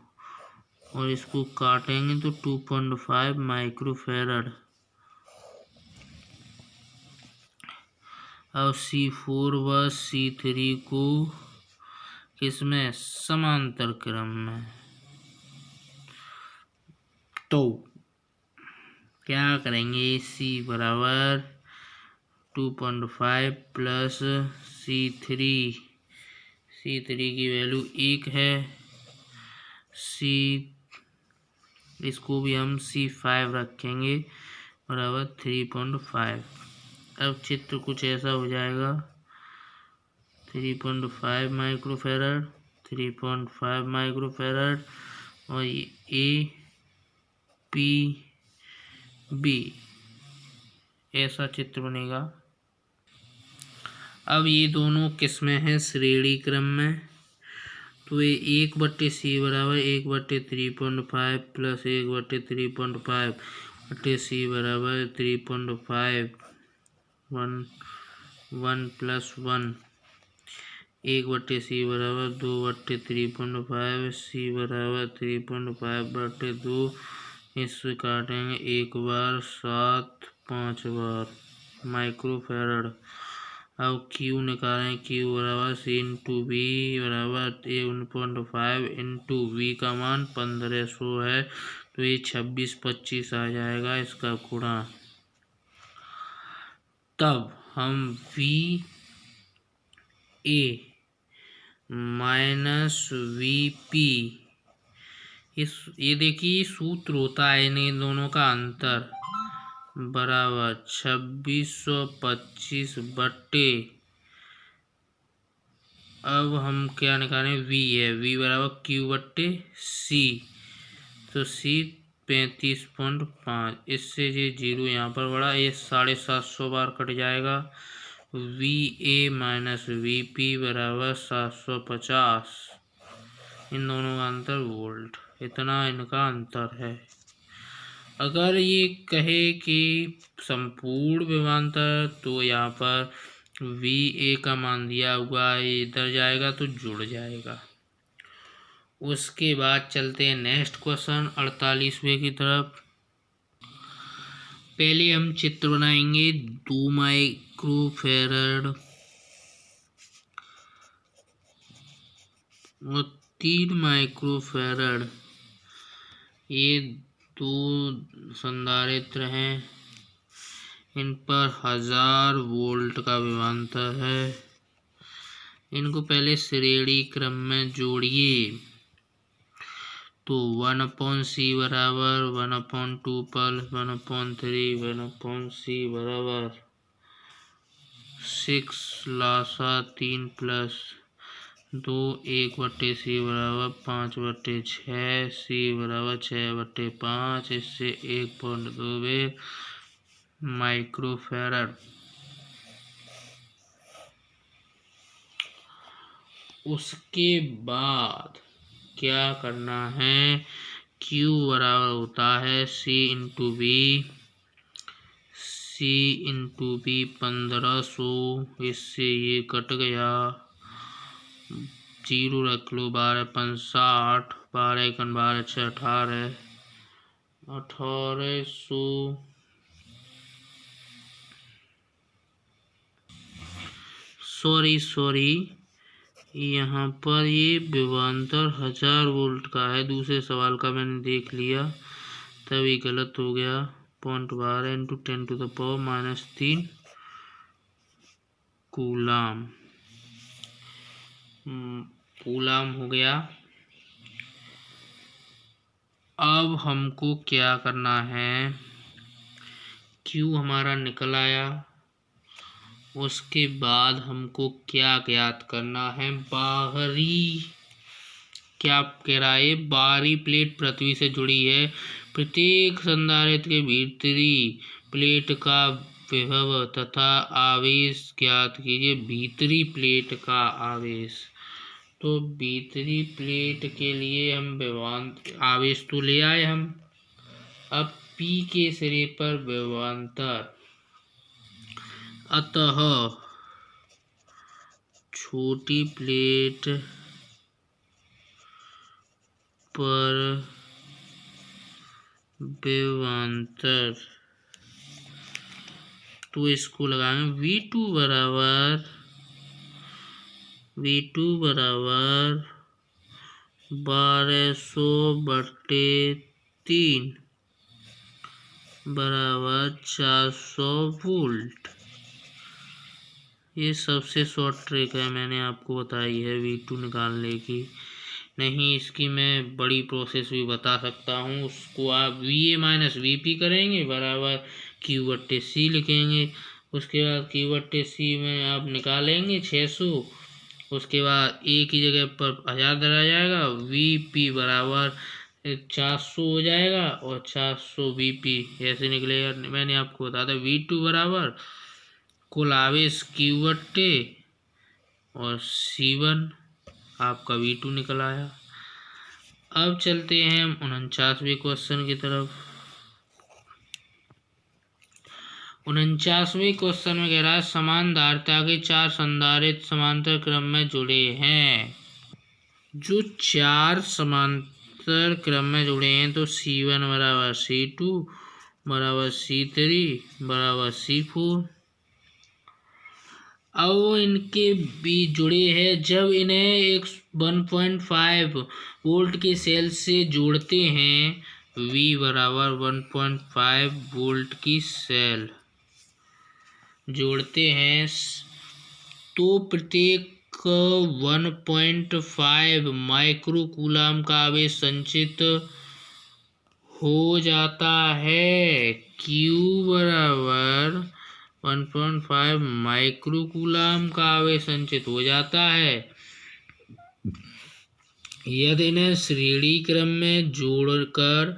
और इसको काटेंगे तो 2.5 माइक्रोफैरड। अब C4 व C3 को किसमें, समांतर क्रम में। तो क्या करेंगे, C बराबर 2.5 प्लस C3 की वैल्यू 1 है। इसको भी हम C5 रखेंगे बराबर 3.5। अब चित्र कुछ ऐसा हो जाएगा, 3.5 माइक्रोफैरड, 3.5 माइक्रोफैरड और ए पी बी, ऐसा चित्र बनेगा। अब ये दोनों किसमें हैं, श्रेणी क्रम में। तो ये 1/C बराबर 1/3.5 प्लस 1/3.5 C बराबर 3.5 1 प्लस 1, 1/C बराबर 2/3.5, C बराबर 3.5/2। इससे काटेंगे 1 बार 7 5 बार माइक्रोफैरड। अब Q निकालें, Q बराबर C इंटू V बराबर 1.5 इंटू V का मान 1500 है तो ये 26-25 आ जाएगा इसका गुणा। तब हम V A माइनस VP, ये देखिए सूत्र होता है इन दोनों का अंतर, बराबर 2625 बट्टे, अब हम क्या निकालें, V है, V बराबर Q/C, तो C 35.5, इससे ये 0 यहाँ पर बढ़ा, ये 750 बार कट जाएगा। VA माइनस VP बराबर 750, इन दोनों का अंतर वोल्ट, इतना इनका अंतर है। अगर ये कहे कि संपूर्ण विभवांतर, तो यहाँ पर VA का मान दिया हुआ है, इधर जाएगा तो जुड़ जाएगा। उसके बाद चलते हैं नेक्स्ट क्वेश्चन 48वें की तरफ। पहले हम चित्र बनाएंगे 2 माइक्रोफैरड और 3 माइक्रोफैरड, ये 2 संधारित्र हैं, इन पर 1000 वोल्ट का विभवांतर है। इनको पहले श्रेणी क्रम में जोड़िए, तो 1/C बराबर 1/2 प्लस 1/3 1/C बराबर 6 लासा 3 प्लस 2 1/C बराबर 5/6, C बराबर 6/5, इससे 1.2 माइक्रोफैरड। उसके बाद क्या करना है, Q बराबर होता है C into B, C into B 1500, इससे ये कट गया, 0 रख लो, 12 5 60, 12 1 12 6 18, 1800 सॉरी यहाँ पर ये विभवांतर 1000 वोल्ट का है, दूसरे सवाल का मैंने देख लिया तभी गलत हो गया। 0.12 इंटू 10⁻³ कूलाम हो गया। अब हमको क्या करना है, Q हमारा निकल आया। उसके बाद हमको क्या ज्ञात करना है, बाहरी, क्या कह रहा है, बाहरी प्लेट पृथ्वी से जुड़ी है, प्रत्येक संधारित्र के भीतरी प्लेट का विभव तथा आवेश ज्ञात कीजिए। भीतरी प्लेट का आवेश, तो भीतरी प्लेट के लिए हम विभवांतर आवेश तो ले आए हम। अब P के सिरे पर विभवांतर, अतः छोटी प्लेट पर विभवांतर, तो इसको लगाएंगे V2 बराबर 1200/3 बराबर 400 वोल्ट। ये सबसे शॉर्ट ट्रिक है, मैंने आपको बताई है V2 निकालने की। नहीं, इसकी मैं बड़ी प्रोसेस भी बता सकता हूँ। उसको आप VA माइनस VP करेंगे बराबर Q/C लिखेंगे। उसके बाद Q/C में आप निकालेंगे 600, उसके बाद A की जगह पर 1000 धरा जाएगा, VP बराबर 400 हो जाएगा और 400 VP ऐसे निकलेगा। मैंने आपको बता दिया V2 बराबर कुल आवेश Q/T और C1 आपका V2 निकल आया। अब चलते हैं हम 49वें क्वेश्चन की तरफ। 49वें क्वेश्चन में कह रहा है समान धारिता के 4 संधारित्र समांतर क्रम में जुड़े हैं। जो 4 समांतर क्रम में जुड़े हैं, तो C1 बराबर C2 बराबर C3 बराबर C4। अब इनके बीच जुड़े हैं, जब इन्हें एक 1.5 वोल्ट के सेल से जोड़ते हैं, V बराबर 1.5 वोल्ट की सेल जोड़ते हैं, तो प्रत्येक 1.5 माइक्रो कूलाम का आवेश संचित हो जाता है। Q बराबर 1.5 माइक्रो कूलाम का आवेश संचित हो जाता है। यदि इन्हें श्रेणी क्रम में जोड़कर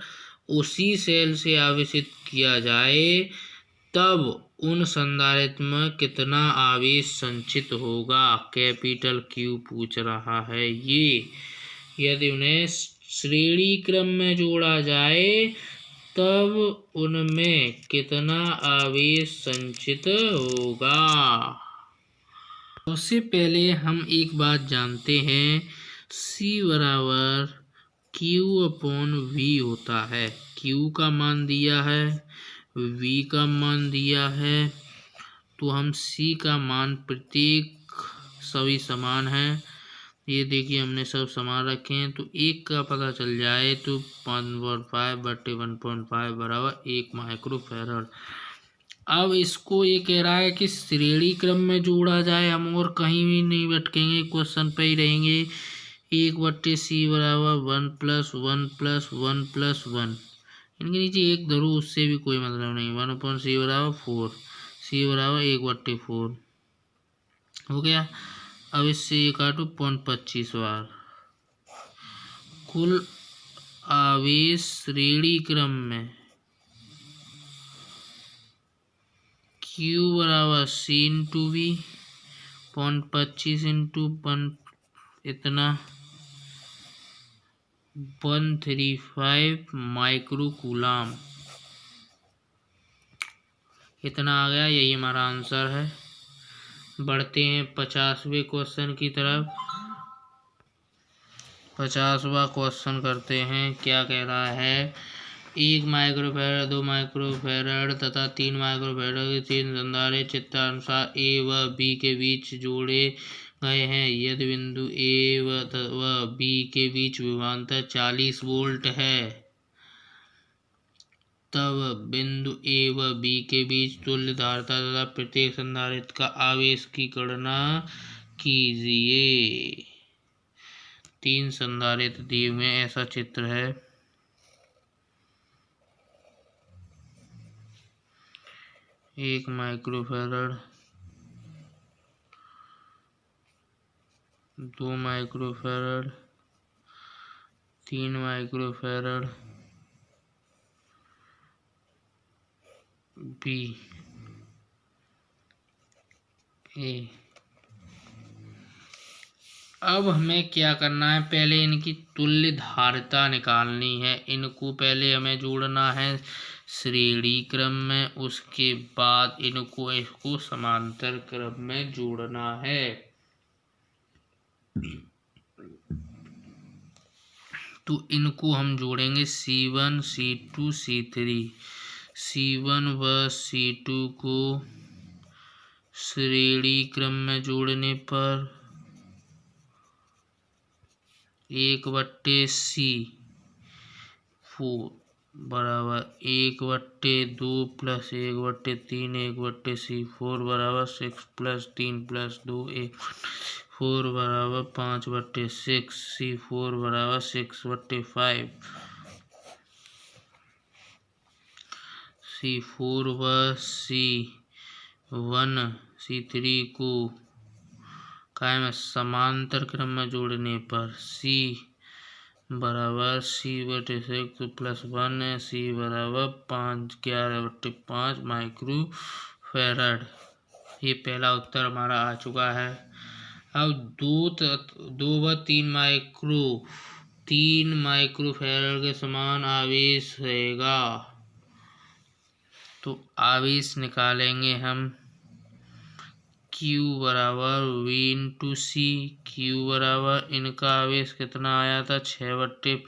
उसी सेल से आवेशित किया जाए तब उन संधारित्र में कितना आवेश संचित होगा। कैपिटल क्यू पूछ रहा है ये। यदि उन्हें श्रेणी क्रम में जोड़ा जाए तब उनमें कितना आवेश संचित होगा। उससे पहले हम एक बात जानते हैं, C बराबर Q/V होता है। Q का मान दिया है, V का मान दिया है, तो हम C का मान प्रत्येक सभी समान हैं। ये देखिए हमने सब समान रखे हैं, तो एक का पता चल जाए तो 1/5/1.5 बराबर 1 माइक्रोफैरड। अब इसको ये कह रहा है कि श्रेणी क्रम में जोड़ा जाए, हम और कहीं भी नहीं भटकेंगे, क्वेश्चन पे ही रहेंगे। 1/C बराबर 1+1+1+1, इनके नीचे एक धरो, उससे भी कोई मतलब नहीं। 1/C बराबर 4, C बराबर 1/4 हो गया। अब इससे ये काटो 0.25 बार। कुल आवेश श्रेणी क्रम में Q बराबर C/V, 0.25 इंटू 1 इतना 135 माइक्रोकूलम इतना आ गया। यही हमारा आंसर है। बढ़ते हैं 50वें क्वेश्चन की तरफ। 50वां क्वेश्चन करते हैं। क्या कह रहा है, 1 माइक्रोफैरड, 2 माइक्रोफैरड तथा 3 माइक्रोफैरड के 3 संधारित्र चित्रानुसार A व B के बीच जोड़े गए हैं। यदि बिंदु A व B के बीच विभवांतर 40 वोल्ट है तब बिंदु A व B के बीच तुल्य धारिता तथा प्रत्येक संधारित्र का आवेश की गणना कीजिए। 3 संधारित्र दिए हुए ऐसा चित्र है। एक microfarad, 2 microfarad, 3 microfarad B A। अब हमें क्या करना है, पहले इनकी तुल्य धारिता निकालनी है। इनको पहले हमें जोड़ना है श्रेणी क्रम में, उसके बाद इसको समांतर क्रम में जोड़ना है। तो इनको हम जोड़ेंगे C1 C2 C3। C1 व C2 को श्रेणी क्रम में जोड़ने पर 1/C4 बराबर 1/2 प्लस 1/3 1/C4 बराबर 6 प्लस 3 प्लस 2 1/4 बराबर 5/6। C4 बराबर 6/5। C4 व C1 C3 को कायम समांतर क्रम में जोड़ने पर C बराबर C/6 प्लस 1 है। C बराबर 11/5 माइक्रोफैरड। ये पहला उत्तर हमारा आ चुका है। अब 2 व 3 माइक्रोफैरड के समान आवेश रहेगा, तो आवेश निकालेंगे हम। Q बराबर V इंटू C। Q बराबर इनका आवेश कितना आया था 6/5,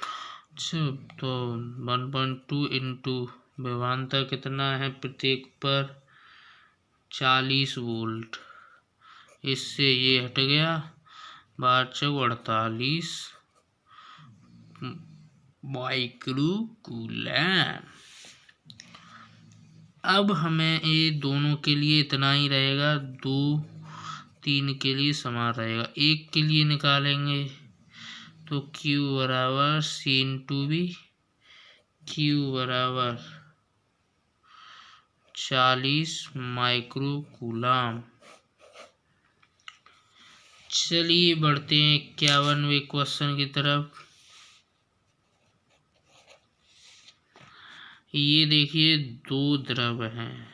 तो 1.2 इंटू विभवांतर कितना है प्रत्येक पर 40 वोल्ट। इससे ये हट गया 1248 माइक्रोकूलम। अब हमें ये दोनों के लिए इतना ही रहेगा, 2 3 के लिए समान रहेगा। एक के लिए निकालेंगे तो Q बराबर C/V। Q बराबर 40 माइक्रोकूलम। चलिए बढ़ते हैं 51वें क्वेश्चन की तरफ। ये देखिए दो द्रव हैं,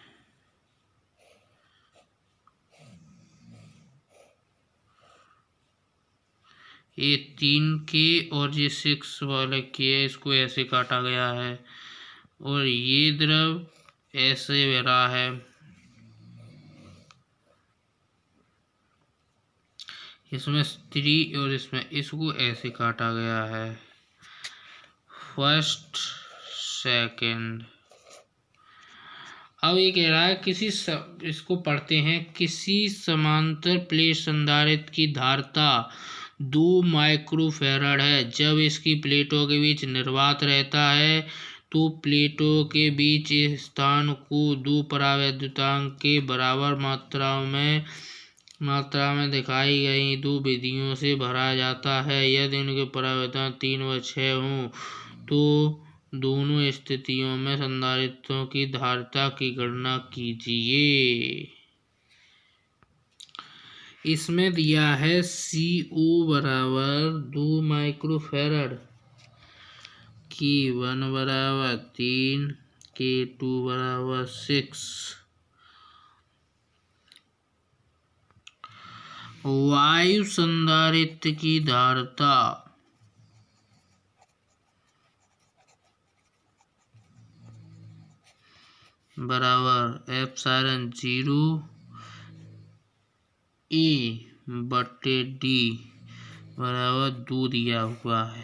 ये 3K और ये 6 वाला K है, इसको ऐसे काटा गया है और ये द्रव ऐसे बह रहा है। इसमें 3 और इसमें इसको ऐसे काटा गया है। First second. अब ये कह रहा है इसको पढ़ते हैं। किसी समांतर प्लेट संधारित्र की धारिता 2 माइक्रोफैराड है। जब इसकी प्लेटों के बीच निर्वात रहता है तो प्लेटों के बीच स्थान को 2 परावैद्युतांक के बराबर मात्रा में दिखाई गई 2 विधियों से भरा जाता है। यदि इनके परावैद्युतांक 3 व 6 हों तो दोनों स्थितियों में संधारित्रों की धारिता की गणना कीजिए। इसमें दिया है CO बराबर 2 माइक्रोफैराड, K1 बराबर 3, K2 बराबर 6। वायु संधारित्र की धारिता बराबर एप्सिलॉन 0 A/D बराबर 2 दिया हुआ है।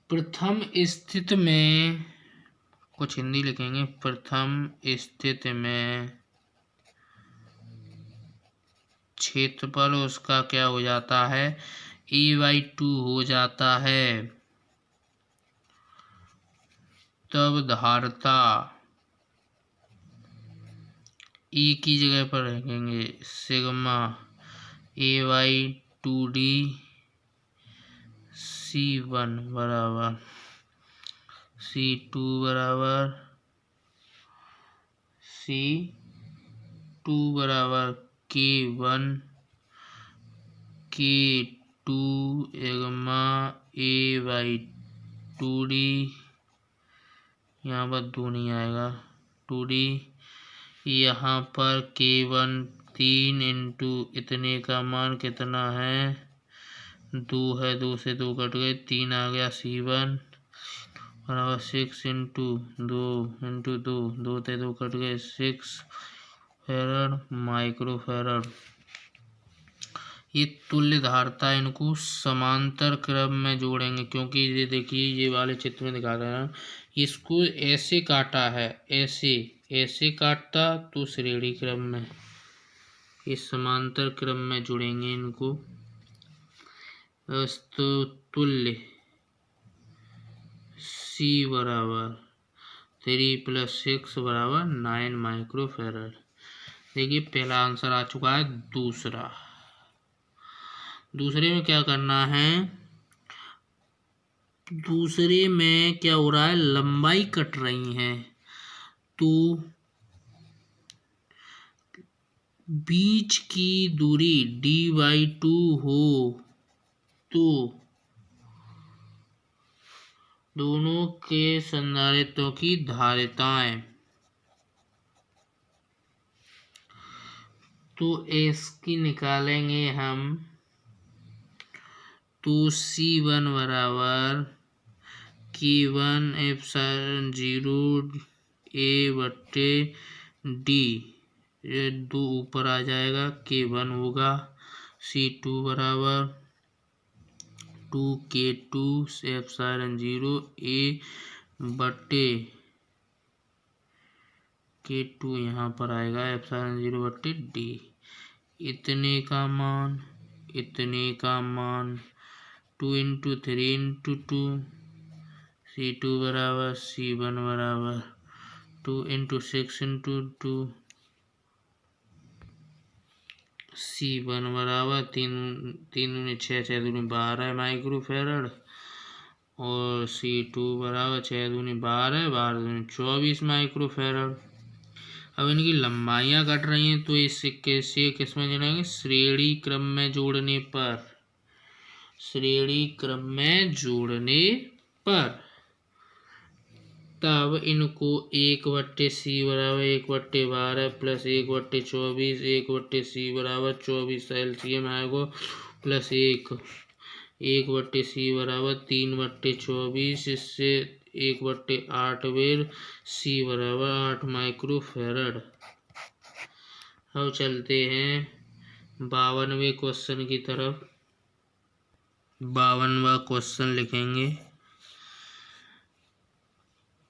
प्रथम स्थिति में कुछ हिंदी लिखेंगे। प्रथम स्थिति में क्षेत्रफल उसका क्या हो जाता है, A/2 हो जाता है। तब धारिता E की जगह पर रखेंगे सिग्मा A/2D C1 बराबर C2 बराबर K1 K2 सिग्मा A/2D, यहाँ पर 2 नहीं आएगा 2D। यहाँ पर K1 3 इंटू इतने का मान कितना है 2 है, 2 से 2 कट गए 3 आ गया C1 बराबर 6 इंटू 2 इंटू 2, 2 से 2 कट गए 6 फैराड माइक्रोफैराड। ये तुल्य धारिता इनको समांतर क्रम में जोड़ेंगे, क्योंकि ये देखिए ये वाले चित्र में दिखा रहे हैं इसको ऐसे काटा है, ऐसे काटता तो श्रेणी क्रम में, इस समांतर क्रम में जुड़ेंगे इनको। तो तुल्य C बराबर 3 + 6 बराबर 9 माइक्रोफैराड। देखिए पहला आंसर आ चुका है। दूसरे में क्या करना है, दूसरे में क्या हो रहा है, लंबाई कट रही है तो बीच की दूरी D/2 हो तो दोनों के संधारित्रों की धारिताएं तो इसकी निकालेंगे हम। तो C1 बराबर K1 एप्सिलॉन 0 A/D, ये 2 ऊपर आ जाएगा K1 होगा। C2 बराबर 2K2 एप्सिलॉन 0 A/K2 यहाँ पर आएगा एप्सिलॉन 0/D। इतने का मान 2 इंटू 3 इंटू 2 C2 बराबर C1 बराबर 2 इंटू 6 इंटू 2 C1 बराबर 3 दूनी 6 6 दूनी 12 माइक्रोफैराड और C2 बराबर 6 दूनी 12 12 दूनी 24 माइक्रोफैराड। अब इनकी लंबाइयाँ कट रही हैं तो इसे कैसे किस में जोड़ेंगे, श्रेणी क्रम में जोड़ने पर, श्रेणी क्रम में जोड़ने पर तब इनको 1/c बराबर 1/12 प्लस 1/24 1/c बराबर 24 एलसीएम आएगा प्लस 1/c बराबर 3/24 इससे 1/8 बेर c बराबर 8 माइक्रोफैरड। अब चलते हैं 52वें क्वेश्चन की तरफ। 52वां क्वेश्चन लिखेंगे।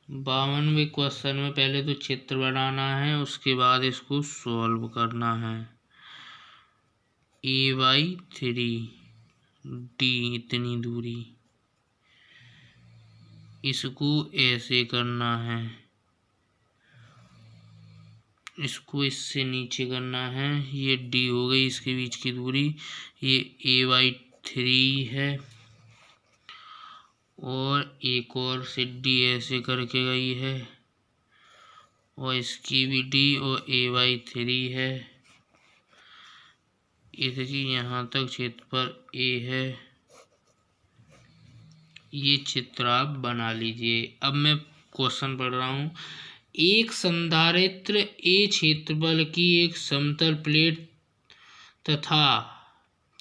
52वें क्वेश्चन में पहले तो चित्र बनाना है, उसके बाद इसको सॉल्व करना है। a/3d इतनी दूरी, इसको ऐसे करना है, इसको इससे नीचे करना है, ये d हो गई इसके बीच की दूरी, ये a/3 है और एक और सिड्डी ऐसे करके गई है और इसकी भी d और a/3 है। इसकी यहाँ तक क्षेत्रफल a है। ये चित्र आप बना लीजिए। अब मैं क्वेश्चन पढ़ रहा हूँ। एक संधारित्र A क्षेत्रफल की एक समतल प्लेट तथा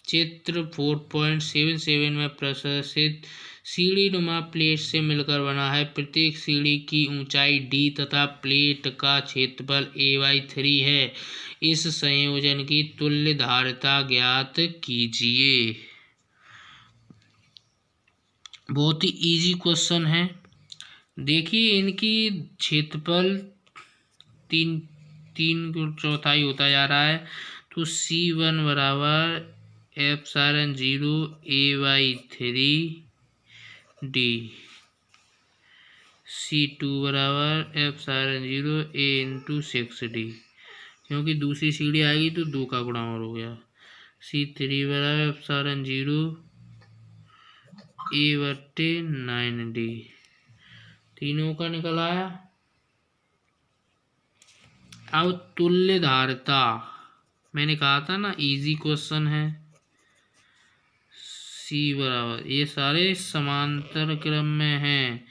चित्र 4.77 में प्रदर्शित सीढ़ीनुमा प्लेट से मिलकर बना है। प्रत्येक सीढ़ी की ऊंचाई d तथा प्लेट का क्षेत्रफल a/3 है। इस संयोजन की तुल्य धारिता ज्ञात कीजिए। बहुत ही इजी क्वेश्चन है। देखिए इनकी क्षेत्रफल 3/4 होता जा रहा है, तो C1 बराबर ε0 a/3d, C2 बराबर ε0 a × 6d, क्योंकि दूसरी सीढ़ी आएगी तो 2 का गुणा और हो गया। C3 बराबर ε0 a/9d, तीनों का निकल आया। अब तुल्य धारिता, मैंने कहा था ना इजी क्वेश्चन है। C बराबर, ये सारे समांतर क्रम में हैं,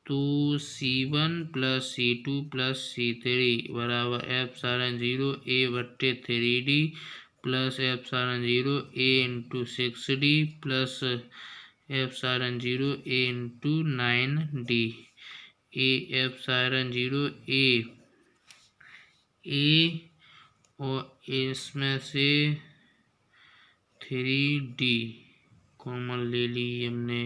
तो C1 + C2 + C3 बराबर ε0 a/3d plus ε0 a × 6d plus ε0 a × 9d, ε0 a और इसमें से 3d कॉमन ले ली हमने।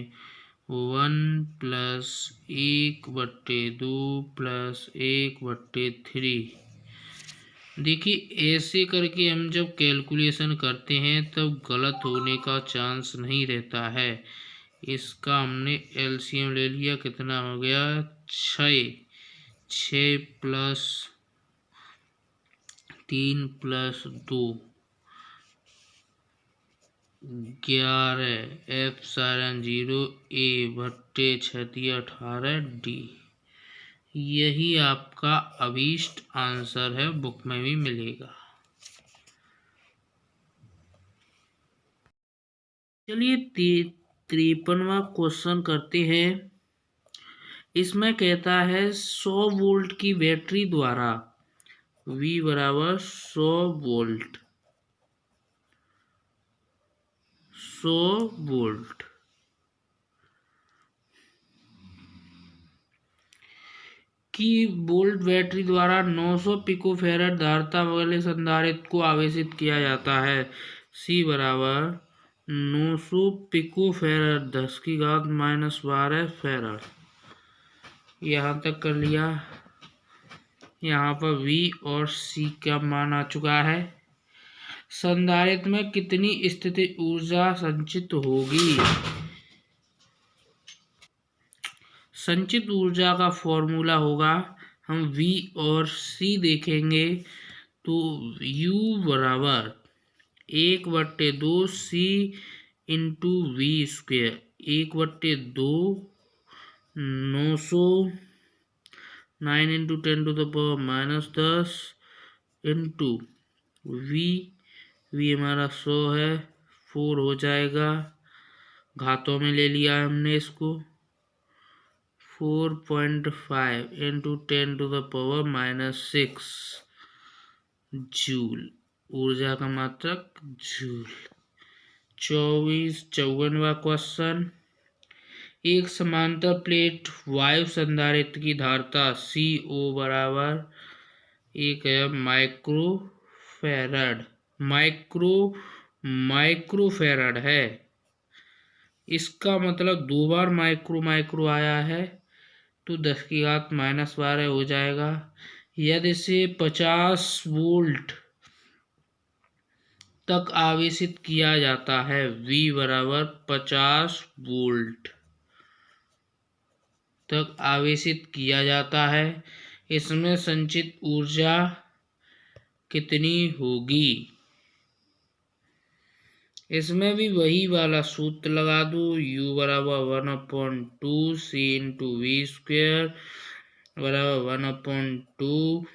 1 + 1/2 + 1/3। देखिए ऐसे करके हम जब कैलकुलेशन करते हैं तब गलत होने का चांस नहीं रहता है। इसका हमने एलसीएम ले लिया, कितना हो गया 6 + 3 + 2 11 ε0 a/6 18d। यही आपका अभीष्ट आंसर है, बुक में भी मिलेगा। चलिए 53वां क्वेश्चन करते हैं। इसमें कहता है 100 वोल्ट की बैटरी द्वारा V बराबर 100 वोल्ट की वोल्ट बैटरी द्वारा 900 पिकोफैरड धारिता वाले संधारित्र को आवेशित किया जाता है। C बराबर 900 पिकोफैरड 10⁻12 फैरड। यहाँ तक कर लिया। यहाँ पर V और C का मान आ चुका है। संधारित्र में कितनी स्थितिज ऊर्जा संचित होगी? संचित ऊर्जा का फॉर्मूला होगा, हम V और C देखेंगे तो U बराबर 1/2 C × V², 1/2 900 9 into 10⁻−10 into we हमारा 100 है, 4 हो जाएगा, घातों में ले लिया हमने इसको, 4.5 इंटू 10⁻⁻6 जूल, ऊर्जा का मात्रक जूल। 54वां क्वेश्चन, एक समांतर प्लेट वायु संधारित्र की धारिता CO बराबर एक है माइक्रोफैरड है। इसका मतलब 2 बार माइक्रो आया है तो 10⁻⁻12 हो जाएगा। यदि से 50 वोल्ट तक आवेशित किया जाता है, V बराबर 50 वोल्ट तक आवेशित किया जाता है, इसमें संचित ऊर्जा कितनी होगी? इसमें भी वही वाला सूत्र लगा दो, U बराबर 1/2 C इंटू V² बराबर 1/2,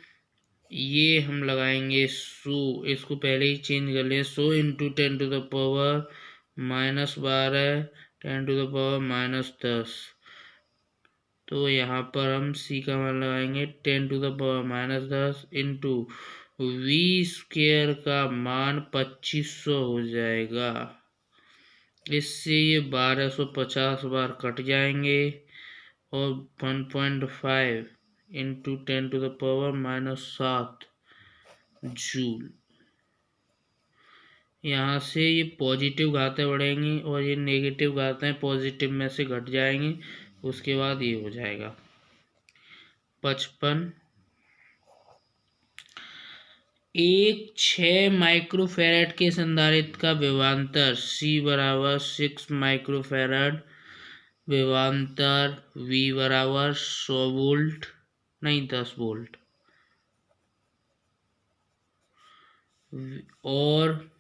ये हम लगाएंगे 100, इसको पहले ही चेंज कर लें, 100 इंटू 10⁻⁻12 10⁻⁻10, तो यहाँ पर हम C का मान लगाएंगे 10⁻⁻10 इंटू V² का मान 2500 हो जाएगा। इससे ये 1250 बार कट जाएंगे और 1.5 इंटू 10⁻⁻7 जूल। यहाँ से ये पॉजिटिव घातें बढ़ेंगी और ये नेगेटिव घातें पॉजिटिव में से घट जाएंगी, उसके बाद ये हो जाएगा 55। एक 6 माइक्रोफैरड के संधारित्र का विभवांतर C बराबर 6 माइक्रोफैरड, विभवांतर V बराबर 10 वोल्ट और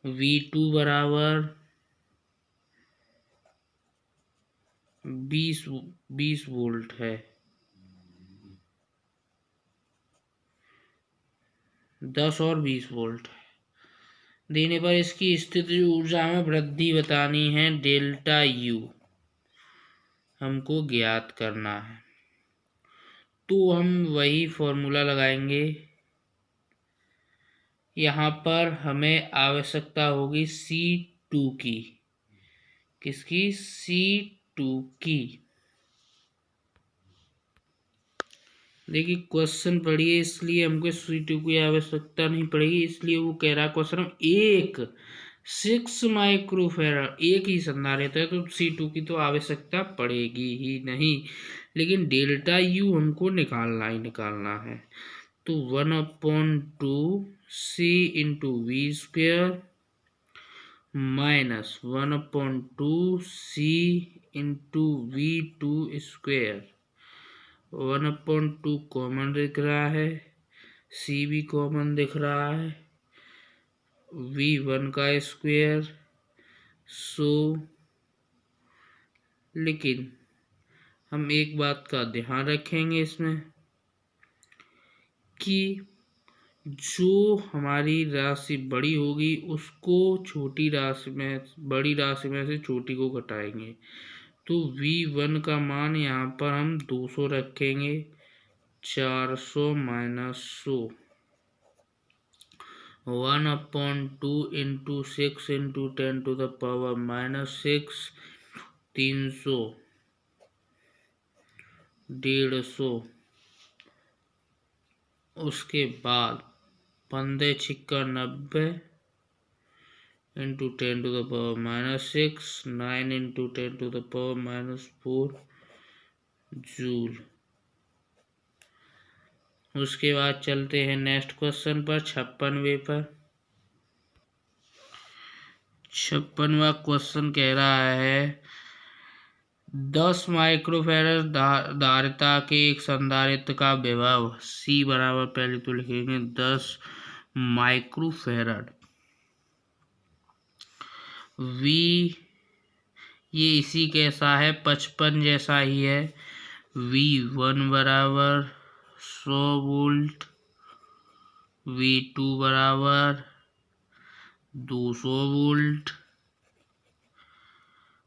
V2 बराबर 20 वोल्ट है। 10 और 20 वोल्ट देने पर इसकी स्थितिज ऊर्जा में वृद्धि बतानी है, डेल्टा U हमको ज्ञात करना है। तो हम वही फॉर्मूला लगाएंगे। यहाँ पर हमें आवश्यकता होगी C2 की, किसकी? C2 की। देखिए क्वेश्चन पढ़िए, इसलिए हमको C2 की आवश्यकता नहीं पड़ेगी, इसलिए वो कह रहा है क्वेश्चन एक 6 माइक्रोफैरड एक ही संधारित्र है तो C2 की तो आवश्यकता पड़ेगी ही नहीं, लेकिन डेल्टा U हमको निकालना है। तो 1/2 C into V² minus 1/2 C into V2²। 1/2 common दिख रहा है, C भी कॉमन दिख रहा है, V1 का स्क्वायर, लेकिन हम एक बात का ध्यान रखेंगे इसमें कि जो हमारी राशि बड़ी होगी उसको बड़ी राशि में से छोटी को घटाएंगे। तो V1 का मान यहाँ पर हम 200 रखेंगे, 400 माइनस 100, 1/2 इंटू 6 इंटू 10⁻⁻6 300, 150, उसके बाद 15 छिक्का 90 इंटू 10⁻⁻6 9 इंटू 10⁻⁻4 जूल। उसके बाद चलते हैं नेक्स्ट क्वेश्चन पर, 56वें पर। 56वां क्वेश्चन कह रहा है 10 माइक्रोफैरड धारिता के एक संधारित्र का विभव C बराबर, पहले तो लिखेंगे 10 माइक्रोफैरड, V ये इसी कैसा है 55 जैसा ही है, V1 बराबर 100 वोल्ट, V2 बराबर 200 वोल्ट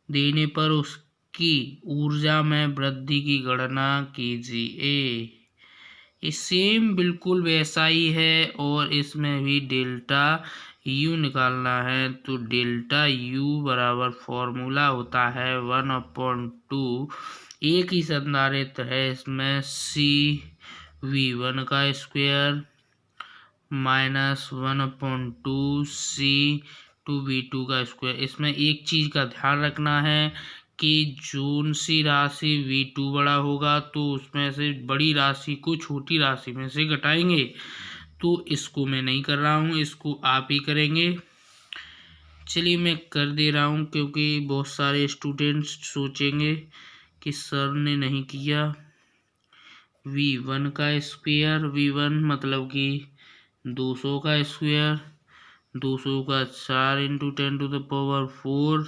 देने पर उसकी ऊर्जा में वृद्धि की गणना कीजिए। सेम बिल्कुल वैसा ही है और इसमें भी डेल्टा यू निकालना है। तो डेल्टा यू बराबर फॉर्मूला होता है 1/2, एक ही संधारित्र है इसमें CV1 का स्क्वायर माइनस 1/2 C2V2 का स्क्वायर। इसमें एक चीज़ का ध्यान रखना है कि जोन सी राशि V2 बड़ा होगा तो उसमें से बड़ी राशि को छोटी राशि में से घटाएंगे। तो इसको मैं नहीं कर रहा हूँ, इसको आप ही करेंगे। चलिए मैं कर दे रहा हूँ क्योंकि बहुत सारे स्टूडेंट्स सोचेंगे कि सर ने नहीं किया। V1 का स्क्वायर, V1 मतलब कि 200 का स्क्वायर, 200 का 4 × 10⁴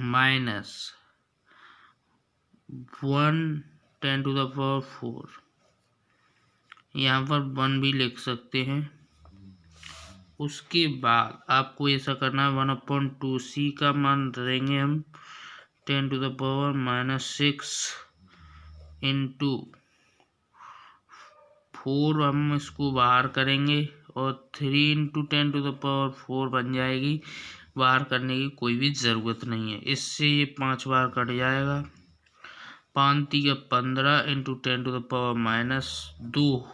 माइनस 1 10⁴। यहाँ पर 1 भी लिख सकते हैं। उसके बाद आपको ऐसा करना है 1/2 C का मान धरेंगे हम 10⁻⁻6 × 4 हम इसको बाहर करेंगे और 3 × 10⁴ बन जाएगी। बाहर करने की कोई भी ज़रूरत नहीं है, इससे ये 5 बार कट जाएगा। 5 × 15 × 10⁻⁻2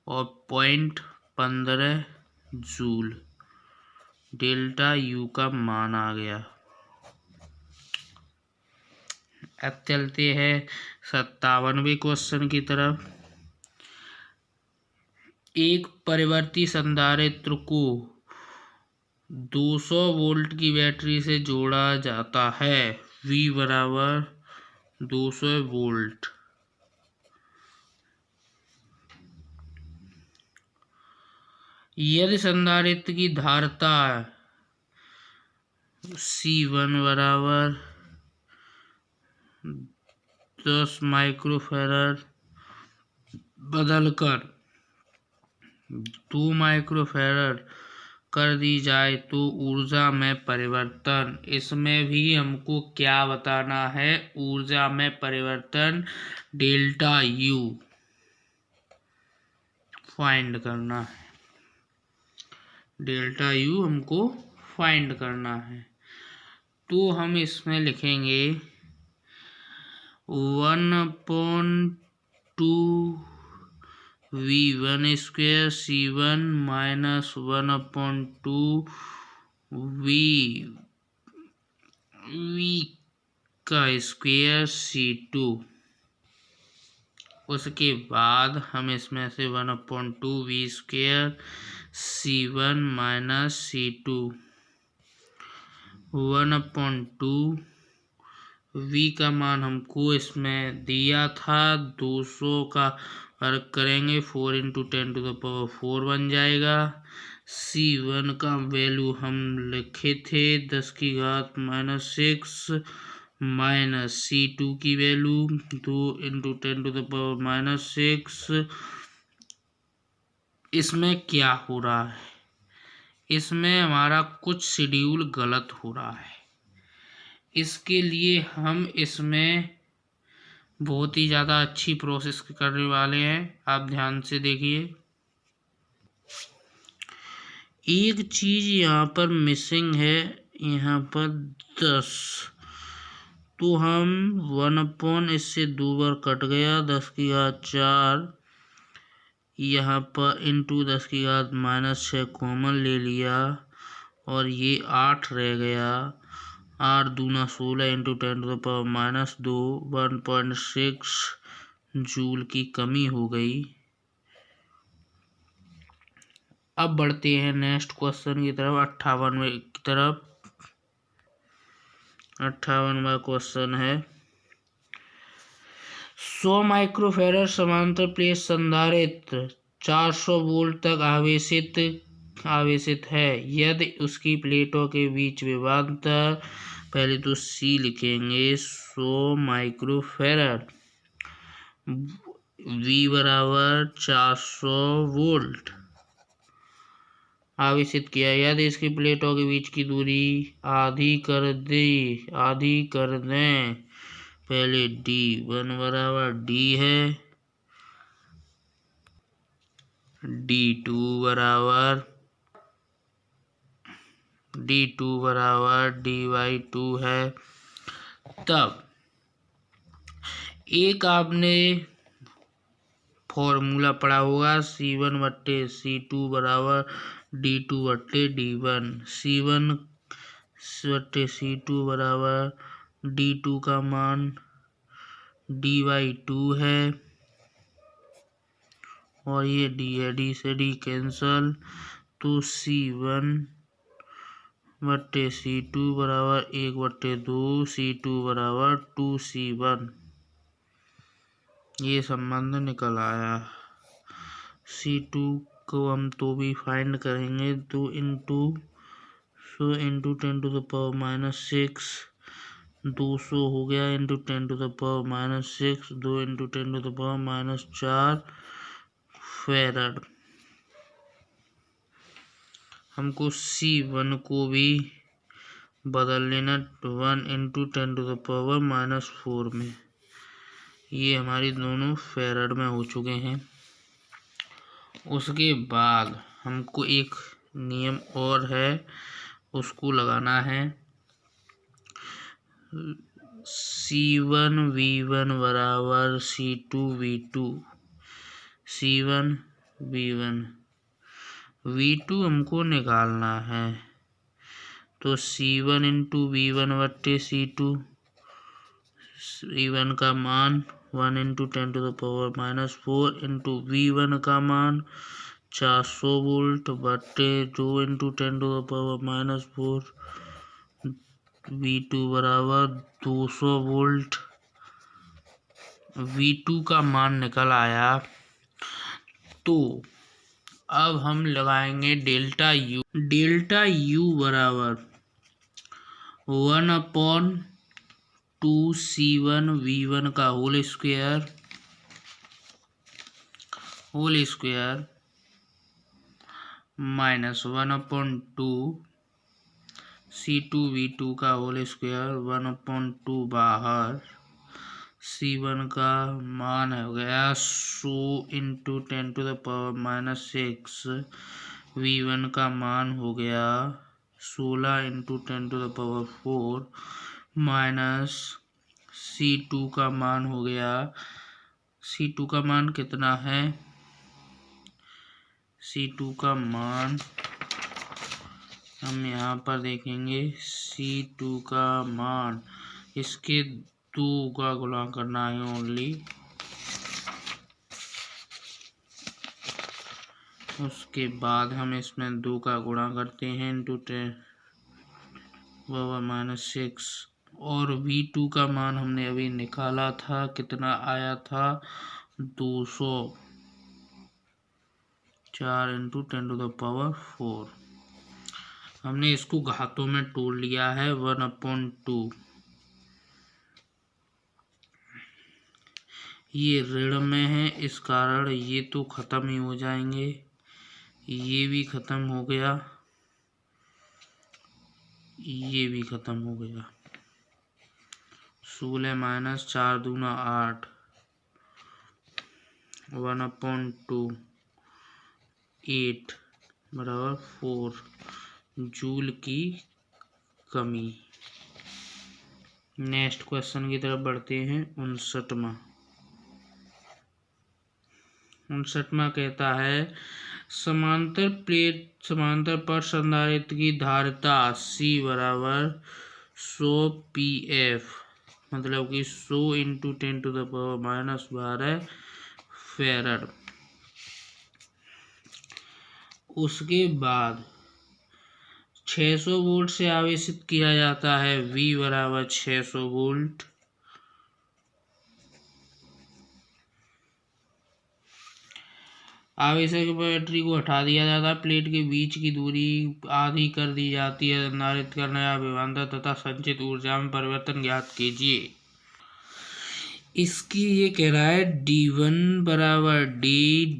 और 0.15 जूल डेल्टा यू का मान आ गया। अब चलते हैं 57वें क्वेश्चन की तरफ। एक परिवर्ती संधारित्र को 200 वोल्ट की बैटरी से जोड़ा जाता है। V बराबर 200 वोल्ट। यदि संधारित्र की धारिता C1 बराबर 10 माइक्रोफैराड बदलकर 2 माइक्रोफैराड कर दी जाए तो ऊर्जा में परिवर्तन। इसमें भी हमको क्या बताना है? ऊर्जा में परिवर्तन डेल्टा यू फाइंड करना है। डेल्टा यू हमको फाइंड करना है। तो हम इसमें लिखेंगे 1/2 V1 square C1 minus 1/2 V का स्क्वायर C2। उसके बाद हम इसमें से 1/2 V square C1 minus C2 1/2 V का मान हमको इसमें दिया था 200 का वर्ग करेंगे 4 × 10⁴ बन जाएगा। C1 का वैल्यू हम लिखे थे 10⁻⁻6 माइनस C2 की वैल्यू 2 × 10⁻⁻6। इसमें क्या हो रहा है? इसमें हमारा कुछ शेड्यूल गलत हो रहा है। इसके लिए हम इसमें बहुत ही ज़्यादा अच्छी प्रोसेस करने वाले हैं। आप ध्यान से देखिए। एक चीज़ यहाँ पर मिसिंग है, यहाँ पर 10। तो हम 1/ इससे 2 बार कट गया 10⁻4 यहाँ पर × 10⁻⁻6 कॉमन ले लिया और ये 8 रह गया। 8 दूना 16 × 10⁻⁻2 1.6 जूल की कमी हो गई। अब बढ़ते हैं नेक्स्ट क्वेश्चन की तरफ 58वें की तरफ। 58वां क्वेश्चन है 100 माइक्रोफैराड समांतर प्लेट संधारित्र 400 वोल्ट तक आवेशित है। यदि उसकी प्लेटों के बीच विभवांतर, पहले तो C लिखेंगे, 100 400 माइक्रोफेराड, V बराबर 400 वोल्ट आवेशित किया। यदि इसकी प्लेटों के बीच की दूरी आधी कर दें। पहले D1 बराबर D है, D2 बराबर D/2 है। तब एक आपने फॉर्मूला पढ़ा होगा C1/C2 बराबर D2/D1। C1/C2 बराबर D2 का मान D/2 है और ये D है, D से D कैंसल, तो C1/C2 बराबर 1/2, C2 बराबर 2C1, ये संबंध निकल आया। C2 को हम तो भी फाइंड करेंगे, 2 इंटू 10⁻⁻6 200 हो गया, इंटू 10⁻⁻6 2 इंटू 10⁻⁻4 फेराड। हमको C1 को भी बदल लेना 1 इंटू 10⁻⁻4 में। ये हमारी दोनों फेराड में हो चुके हैं। उसके बाद हमको एक नियम और है, उसको लगाना है। C1V1 बराबर C2V2, C1V1 V2 हमको निकालना है, तो C1 इंटू V1/C2, C1 का मान 1 इंटू 10⁻⁻4 इंटू V1 का मान 400 वोल्ट बटे 2 इंटू 10⁻⁻4, V2 बराबर 200 वोल्ट। V2 का मान निकल आया। तो अब हम लगाएंगे डेल्टा U। डेल्टा U बराबर 1/2C1V1 का होल स्क्वायर माइनस 1/2C2V2 का होल स्क्वायर 1/2 बाहर। C1 का मान हो गया 100 इंटू 10⁻⁻6, V1 का मान हो गया 16 इंटू 10⁻4 माइनस C2 का मान हो गया, C2 का मान कितना है, C2 का मान हम यहाँ पर देखेंगे। C2 का मान इसके 2 का गुणा करना है ओनली, उसके बाद हम इसमें 2 का गुणा करते हैं इंटू 10⁻⁻6 और V2 का मान हमने अभी निकाला था, कितना आया था 200, 4 इंटू 10⁻4। हमने इसको घातों में तोड़ लिया है 1/2। ये ऋण में है, इस कारण ये तो खत्म ही हो जाएंगे, ये भी खत्म हो गया, ये भी खत्म हो गया। 16 माइनस 4 दूना 8, 1/2 8 बराबर 4 जूल की कमी। नेक्स्ट क्वेश्चन की तरफ बढ़ते हैं। 59वां कहता है समांतर पर संधारित्र की धारिता C बराबर 100 pF, मतलब कि 100 इंटू 10⁻⁻12 फेराड। उसके बाद 600 वोल्ट से आवेशित किया जाता है V बराबर 600 वोल्ट। आवेशक बैटरी को हटा दिया जाता है, प्लेट के बीच की दूरी आधी कर दी जाती है। संधारित्र का नया विभवांतर तथा संचित ऊर्जा में परिवर्तन ज्ञात कीजिए। इसकी ये कह रहा है D1 बराबर D,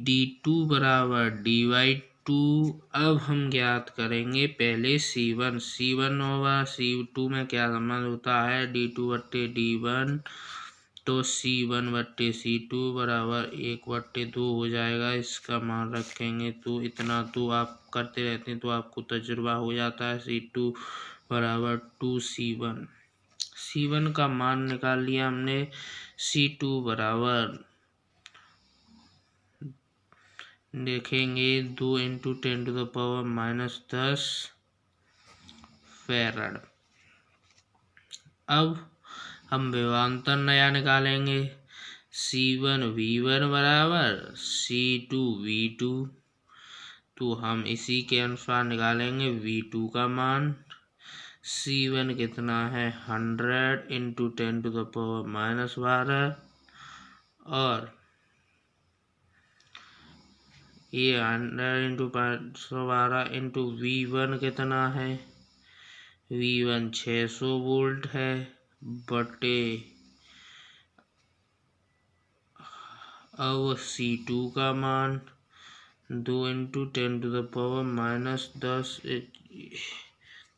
D2 बराबर D/2। अब हम ज्ञात करेंगे पहले C1 होगा, C2 में क्या संबंध होता है D2/D1, तो C1/C2 बराबर 1/2 हो जाएगा। इसका मान रखेंगे तो इतना तो आप करते रहते हैं तो आपको तजुर्बा हो जाता है। C2 बराबर 2C1, C1 का मान निकाल लिया हमने। C2 बराबर देखेंगे 2 × 10⁻⁻10 फैरड। अब हम विभवांतर नया निकालेंगे। C1V1 बराबर C2V2, तो हम इसी के अनुसार निकालेंगे V2 का मान। C1 कितना है 100 × 10⁻⁻12 और ये 100 × 512 × V1 कितना है, V1 600 वोल्ट है बटे अब C2 का मान 2 × 10⁻⁻10।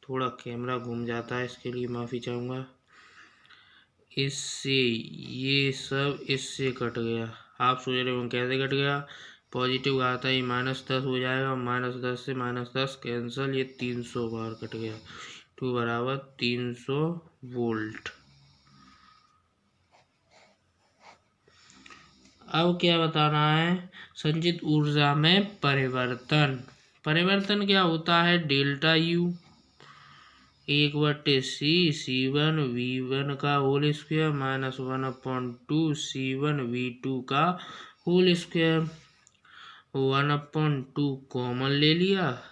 थोड़ा कैमरा घूम जाता है, इसके लिए माफ़ी चाहूँगा। इससे ये सब इससे कट गया। आप सोच रहे हो कैसे कट गया, पॉजिटिव आता है -10 हो जाएगा, -10 से -10 कैंसिल, ये 300 बार कट गया। 2 बराबर 300 वोल्ट। अब क्या बताना है, संचित ऊर्जा में परिवर्तन। परिवर्तन क्या होता है ΔU 1/C C1V1 का होल स्क्वायर -1/2 C1V2 का होल स्क्वायर। 1/2 कॉमन ले लिया,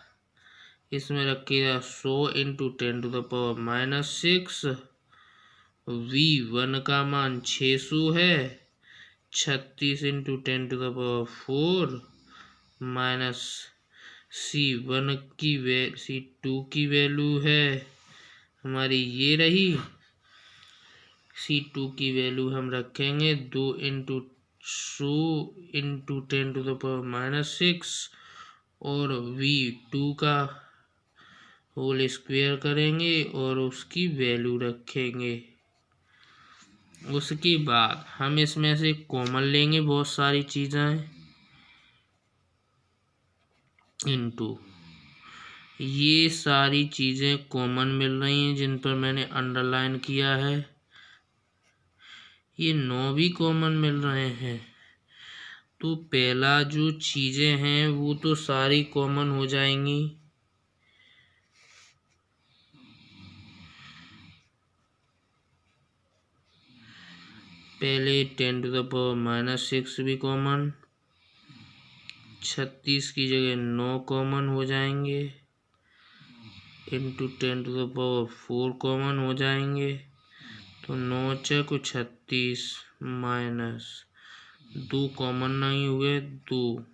इसमें रखिएगा 100 × 10⁻⁻6। V1 का मान 600 है, 36 × 10⁴ माइनस C2 की वैल्यू है हमारी ये रही। C2 की वैल्यू हम रखेंगे 2 × 100 × 10⁻⁻6 और V2 का होल स्क्वायर करेंगे और उसकी वैल्यू रखेंगे। उसके बाद हम इसमें से कॉमन लेंगे बहुत सारी चीज़ें, इनटू ये सारी चीज़ें कॉमन मिल रही हैं जिन पर मैंने अंडरलाइन किया है, ये 9 भी कॉमन मिल रहे हैं। तो पहला जो चीज़ें हैं वो तो सारी कॉमन हो जाएंगी। पहले 10⁻⁻6 भी कॉमन, 36 की जगह 9 कॉमन हो जाएंगे, × 10⁴ कॉमन हो जाएंगे, तो 9 × 36 माइनस 2 कॉमन नहीं हुए 2,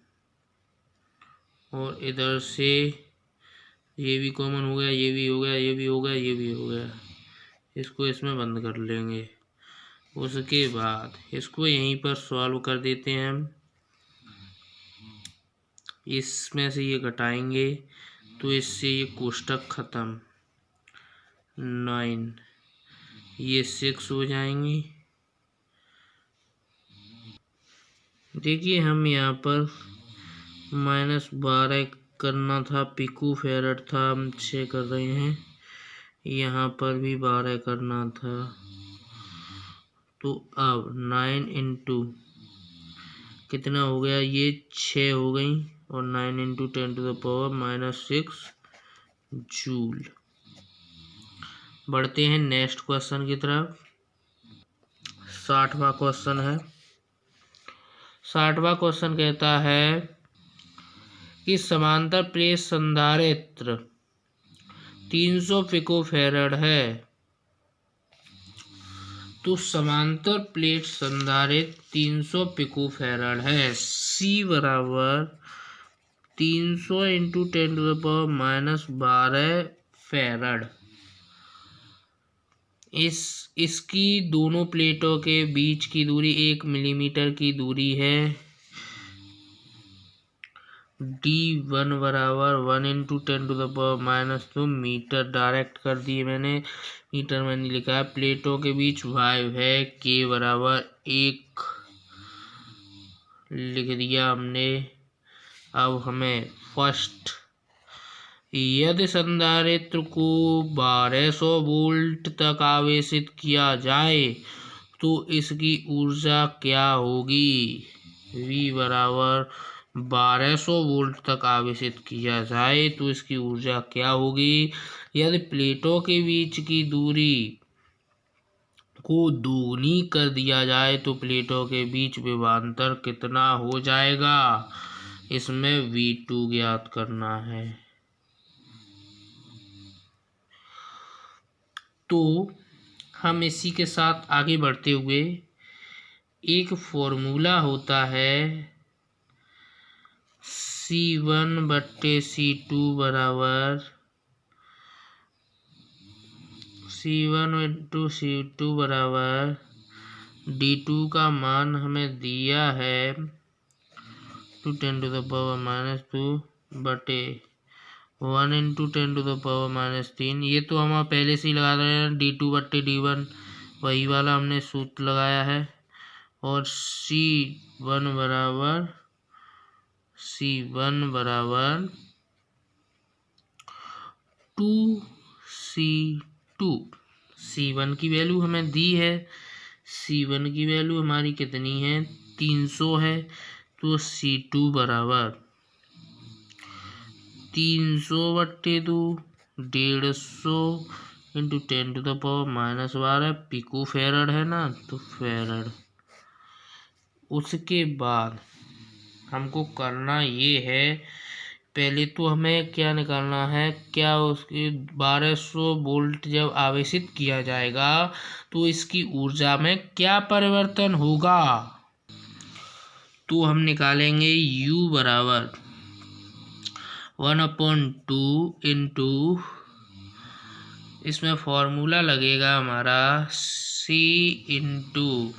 और इधर से ये भी कॉमन हो गया, ये भी हो गया, ये भी हो गया, ये भी हो गया, इसको इसमें बंद कर लेंगे। उसके बाद इसको यहीं पर सॉल्व कर देते हैं हम, इसमें से ये घटाएंगे तो इससे ये कोष्टक खत्म, 9 ये 6 हो जाएंगी। देखिए हम यहाँ पर -12 करना था, पिको फेरड था, हम 6 कर रहे हैं, यहाँ पर भी 12 करना था। तो अब 9 × कितना हो गया, ये 6 हो गई और 9 × 10⁻⁻6 जूल। बढ़ते हैं नेक्स्ट क्वेश्चन की तरफ। 60वां क्वेश्चन है। 60वां क्वेश्चन कहता है कि समांतर प्लेट संधारित्र 300 पिको फेरड है, तो समांतर प्लेट संधारित्र 300 पिको फेरड है। C बराबर 300 × 10⁻12 फेरड। इसकी दोनों प्लेटों के बीच की दूरी 1 मिलीमीटर की दूरी है। D1 बराबर 1 × 10⁻² मीटर डायरेक्ट कर दिए मैंने, मीटर में नहीं लिखा है। प्लेटों के बीच वायु है K बराबर 1 लिख दिया हमने। अब हमें फर्स्ट, यदि संधारित्र को 1200 वोल्ट तक आवेशित किया जाए तो इसकी ऊर्जा क्या होगी। V बराबर 1200 वोल्ट तक आवेशित किया जाए तो इसकी ऊर्जा क्या होगी। यदि प्लेटों के बीच की दूरी को दोगुनी कर दिया जाए तो प्लेटों के बीच विभवांतर कितना हो जाएगा। इसमें V2 ज्ञात करना है। तो हम इसी के साथ आगे बढ़ते हुए, एक फॉर्मूला होता है C1/C2 बराबर C1/C2 बराबर D2 का मान हमें दिया है 2 × 10⁻² बटे 1 × 10⁻³ ये तो हम पहले से ही लगा रहे हैं। D2/D1 वही वाला हमने सूत्र लगाया है। और C1 बराबर 2C2। C1 की वैल्यू हमें दी है। C1 की वैल्यू हमारी कितनी है, 300 है। तो C2 बराबर 300/2 150 × 10⁻12 पिको फैरड है ना, तो फैरड। उसके बाद हमको करना ये है, पहले तो हमें क्या निकालना है, क्या उसके 1200 वोल्ट जब आवेशित किया जाएगा तो इसकी ऊर्जा में क्या परिवर्तन होगा। तो हम निकालेंगे U बराबर 1/2 इसमें फॉर्मूला लगेगा हमारा C/V²।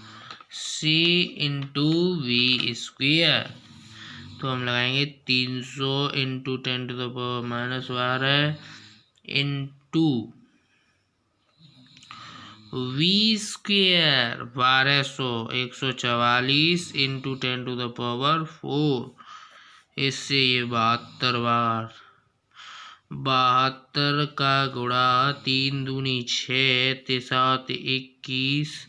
तो हम लगाएंगे 300 × 10⁻12 इंटू V² 1200 144 × 10⁻4। इससे ये 72 बार, 72 का गुणा 3 दूनी 6 3 21,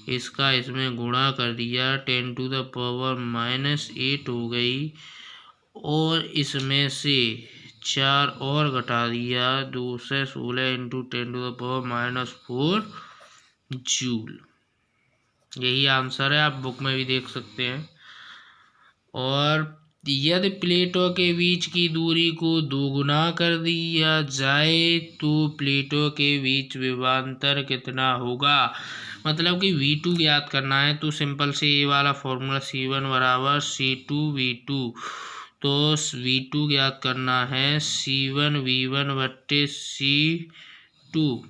इसका इसमें गुणा कर दिया 10⁻⁻8 हो गई। और इसमें से 4 और घटा दिया, 2 से 16 × 10⁻⁻4 जूल। यही आंसर है, आप बुक में भी देख सकते हैं। और यदि प्लेटों के बीच की दूरी को दोगुना कर दिया जाए तो प्लेटों के बीच विभवांतर कितना होगा। मतलब कि V2 ज्ञात करना है। तो सिंपल से ये वाला फॉर्मूला C1 बराबर C2V2। तो V2 ज्ञात करना है C1V1/C2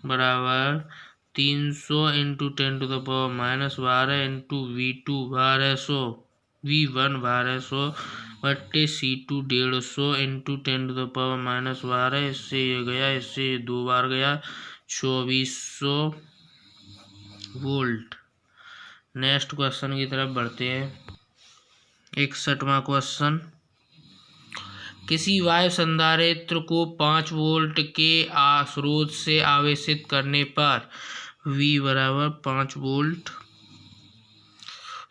बराबर 300 × 10⁻12 इंटू V2 V1 1200/C2 150 × 10⁻12। इससे ये गया, इससे 2 बार गया, 2400 वोल्ट। नेक्स्ट क्वेश्चन की तरफ बढ़ते हैं। 61वां क्वेश्चन, किसी वायु संधारित्र को 5 वोल्ट के स्रोत से आवेशित करने पर V बराबर 5 वोल्ट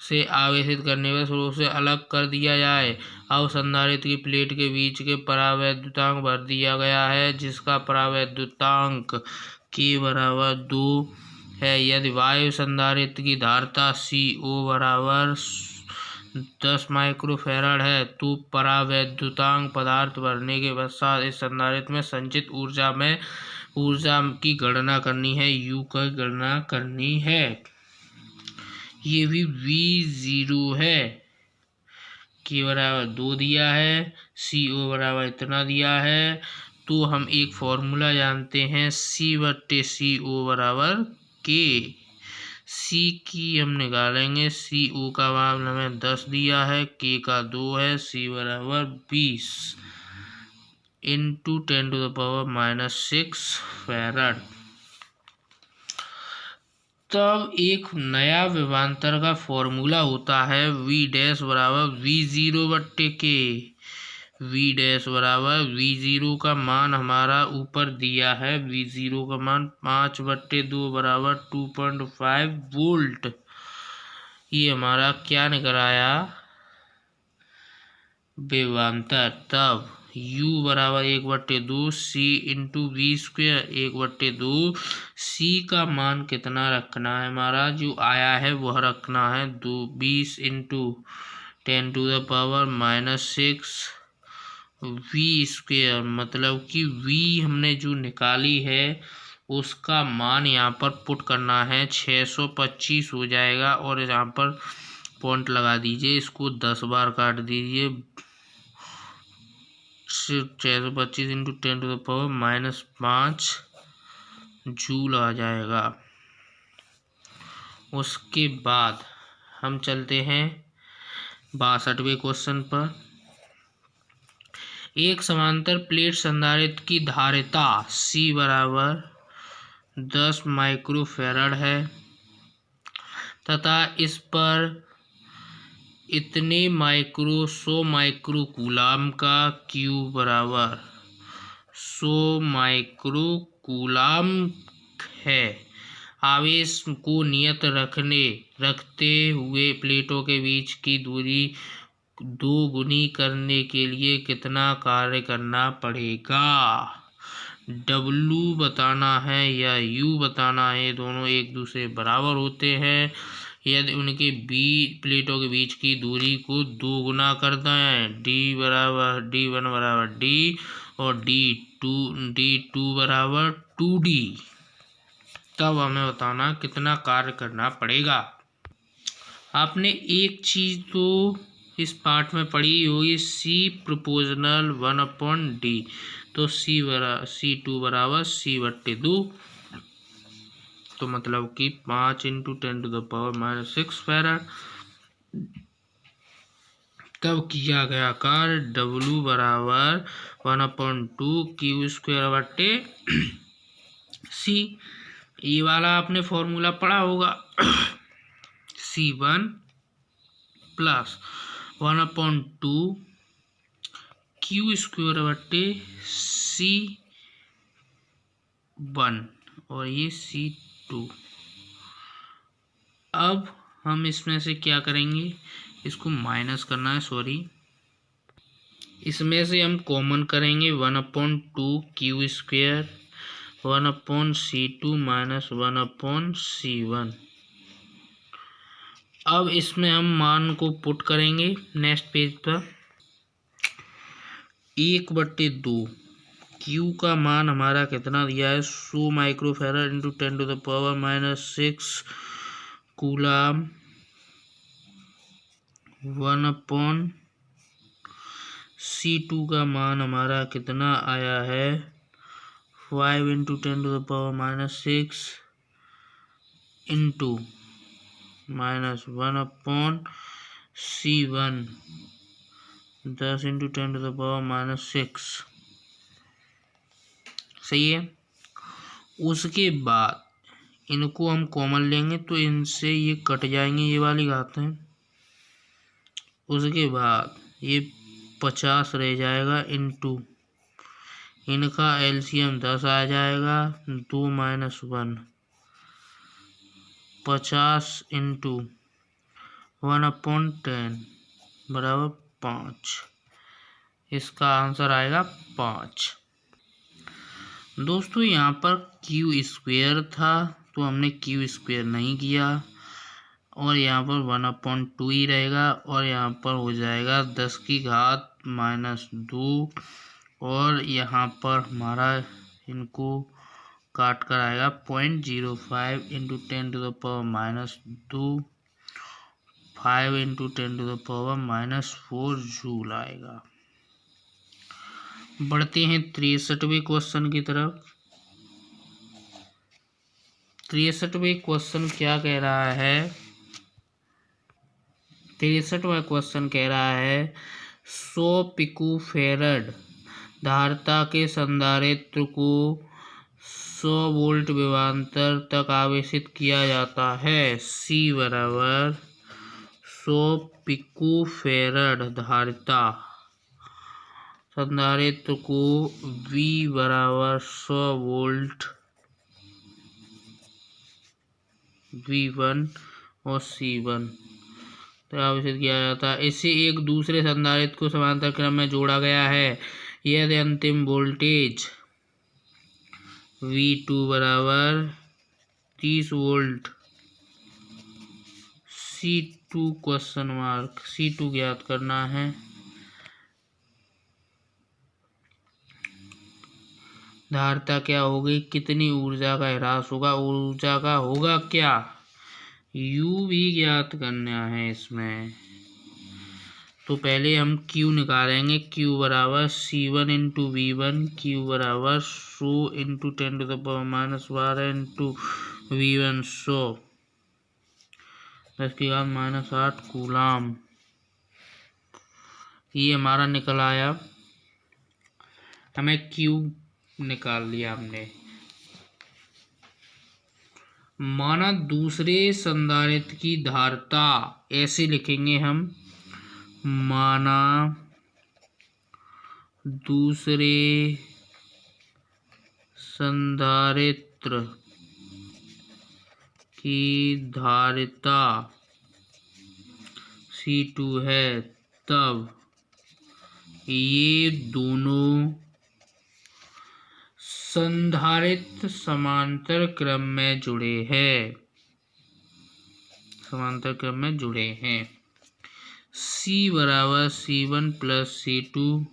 से आवेशित करने पर स्रोत से अलग कर दिया जाए। अब संधारित्र की प्लेट के बीच के परावैद्युतांक भर दिया गया है, जिसका परावैद्युतांक K बराबर 2 है। यदि वायु संधारित्र की धारिता CO बराबर 10 माइक्रोफैराड है तो परावैद्युतांक पदार्थ भरने के पश्चात इस संधारित्र में संचित ऊर्जा की गणना करनी है, U की गणना करनी है। ये भी V0 है, K बराबर 2 दिया है, CO बराबर इतना दिया है। तो हम एक फॉर्मूला जानते हैं C/CO बराबर K। C की हम निकालेंगे, CO का मान हमें 10 दिया है, K का 2 है, C बराबर 20 इंटू 10⁻⁻6 फैरड। तब एक नया विभवांतर का फॉर्मूला होता है V' बराबर V0/K। V' बराबर V0 का मान हमारा ऊपर दिया है, V0 का मान 5/2 बराबर 2.5 वोल्ट। ये हमारा क्या निकल आया, विभवांतर। तब U बराबर 1/2 C इंटू V² 1/2। C का मान कितना रखना है, हमारा जो आया है वह रखना है 20 इंटू 10⁻⁻6 V², मतलब कि V हमने जो निकाली है उसका मान यहाँ पर पुट करना है, 625 हो जाएगा। और यहाँ पर पॉइंट लगा दीजिए, इसको 10 बार काट दीजिए, 625 इंटू 10⁻⁻5 जूल आ जाएगा। उसके बाद हम चलते हैं 62वें क्वेश्चन पर। एक समांतर प्लेट संधारित्र की धारिता C बराबर 10 माइक्रोफैरड है तथा इस पर इतने 100 माइक्रोकूलाम का Q बराबर 100 माइक्रोकूलाम है। आवेश को नियत रखते हुए प्लेटों के बीच की दूरी 2 गुनी करने के लिए कितना कार्य करना पड़ेगा। W बताना है या U बताना है, दोनों एक दूसरे बराबर होते हैं यदि उनके प्लेटों के बीच की दूरी को 2 गुना कर दें। D1 बराबर D और D2 बराबर 2D। तब हमें बताना कितना कार्य करना पड़ेगा। आपने एक चीज तो इस पार्ट में पढ़ी होगी, C प्रोपोर्शनल 1/D। तो C2 बराबर C/2, तो मतलब कि 5 इंटू 10⁻⁻6 फैरड। तब किया गया कार्य W बराबर 1/2 Q²/C। ये वाला आपने फॉर्मूला पढ़ा होगा, C1 प्लस 1/2 Q²/C1 और ये C2। अब हम इसमें से क्या करेंगे, इसको माइनस करना है, सॉरी, इसमें से हम कॉमन करेंगे 1/2 Q² 1/C2 माइनस 1/C1। अब इसमें हम मान को पुट करेंगे नेक्स्ट पेज पर। 1/2 Q का मान हमारा कितना दिया है, 100 माइक्रोफैरड इंटू 10⁻⁻6 कूलाम 1/C2 का मान हमारा कितना आया है, 5 इंटू 10⁻⁻6 इंटू -1/C1 10 इंटू 10⁻⁻6। सही है। उसके बाद इनको हम कॉमन लेंगे तो इनसे ये कट जाएंगे, ये वाली घातें। उसके बाद ये 50 रह जाएगा इंटू इनका LCM 10 आ जाएगा, 2 - 1 50 इंटू 1/10 बराबर 5। इसका आंसर आएगा 5। दोस्तों यहाँ पर Q² था तो हमने Q² नहीं किया और यहाँ पर 1/2 ही रहेगा और यहाँ पर हो जाएगा 10 की घात -2 और यहाँ पर हमारा इनको काट कर आएगा 0.05 इंटू 10⁻⁻2 5 इंटू 10⁻⁻4 जूल आएगा। बढ़ते हैं 63वें क्वेश्चन की तरफ। 63वें क्वेश्चन क्या कह रहा है? 63वां क्वेश्चन कह रहा है 100 पिकोफैरड धारिता के संधारित्र को 100 वोल्ट विभवांतर तक आवेशित किया जाता है। C बराबर 100 पिकोफैरड धारिता संधारित्र को V बराबर 100 वोल्ट V1 और C1 तो आवेशित किया जाता है। इससे एक दूसरे संधारित्र को समांतर क्रम में जोड़ा गया है। यदि अंतिम वोल्टेज V2 बराबर 30 volt C2 question mark C2 ज्ञात करना है। धारिता क्या होगी? कितनी ऊर्जा का ह्रास होगा? ऊर्जा का होगा क्या? U भी ज्ञात करना है इसमें। तो पहले हम Q निकालेंगे। Q बराबर C1 इंटू V1, Q बराबर 100 इंटू 10⁻12 इंटू V1 100 10⁻⁸ कूलाम। ये हमारा निकल आया। हमें Q निकाल लिया हमने। माना दूसरे संधारित्र की धारिता, ऐसे लिखेंगे हम, माना दूसरे संधारित्र की धारिता C2 है, तब ये दोनों संधारित्र समांतर क्रम में जुड़े हैं। समांतर क्रम में जुड़े हैं। C बराबर C1 प्लस C2,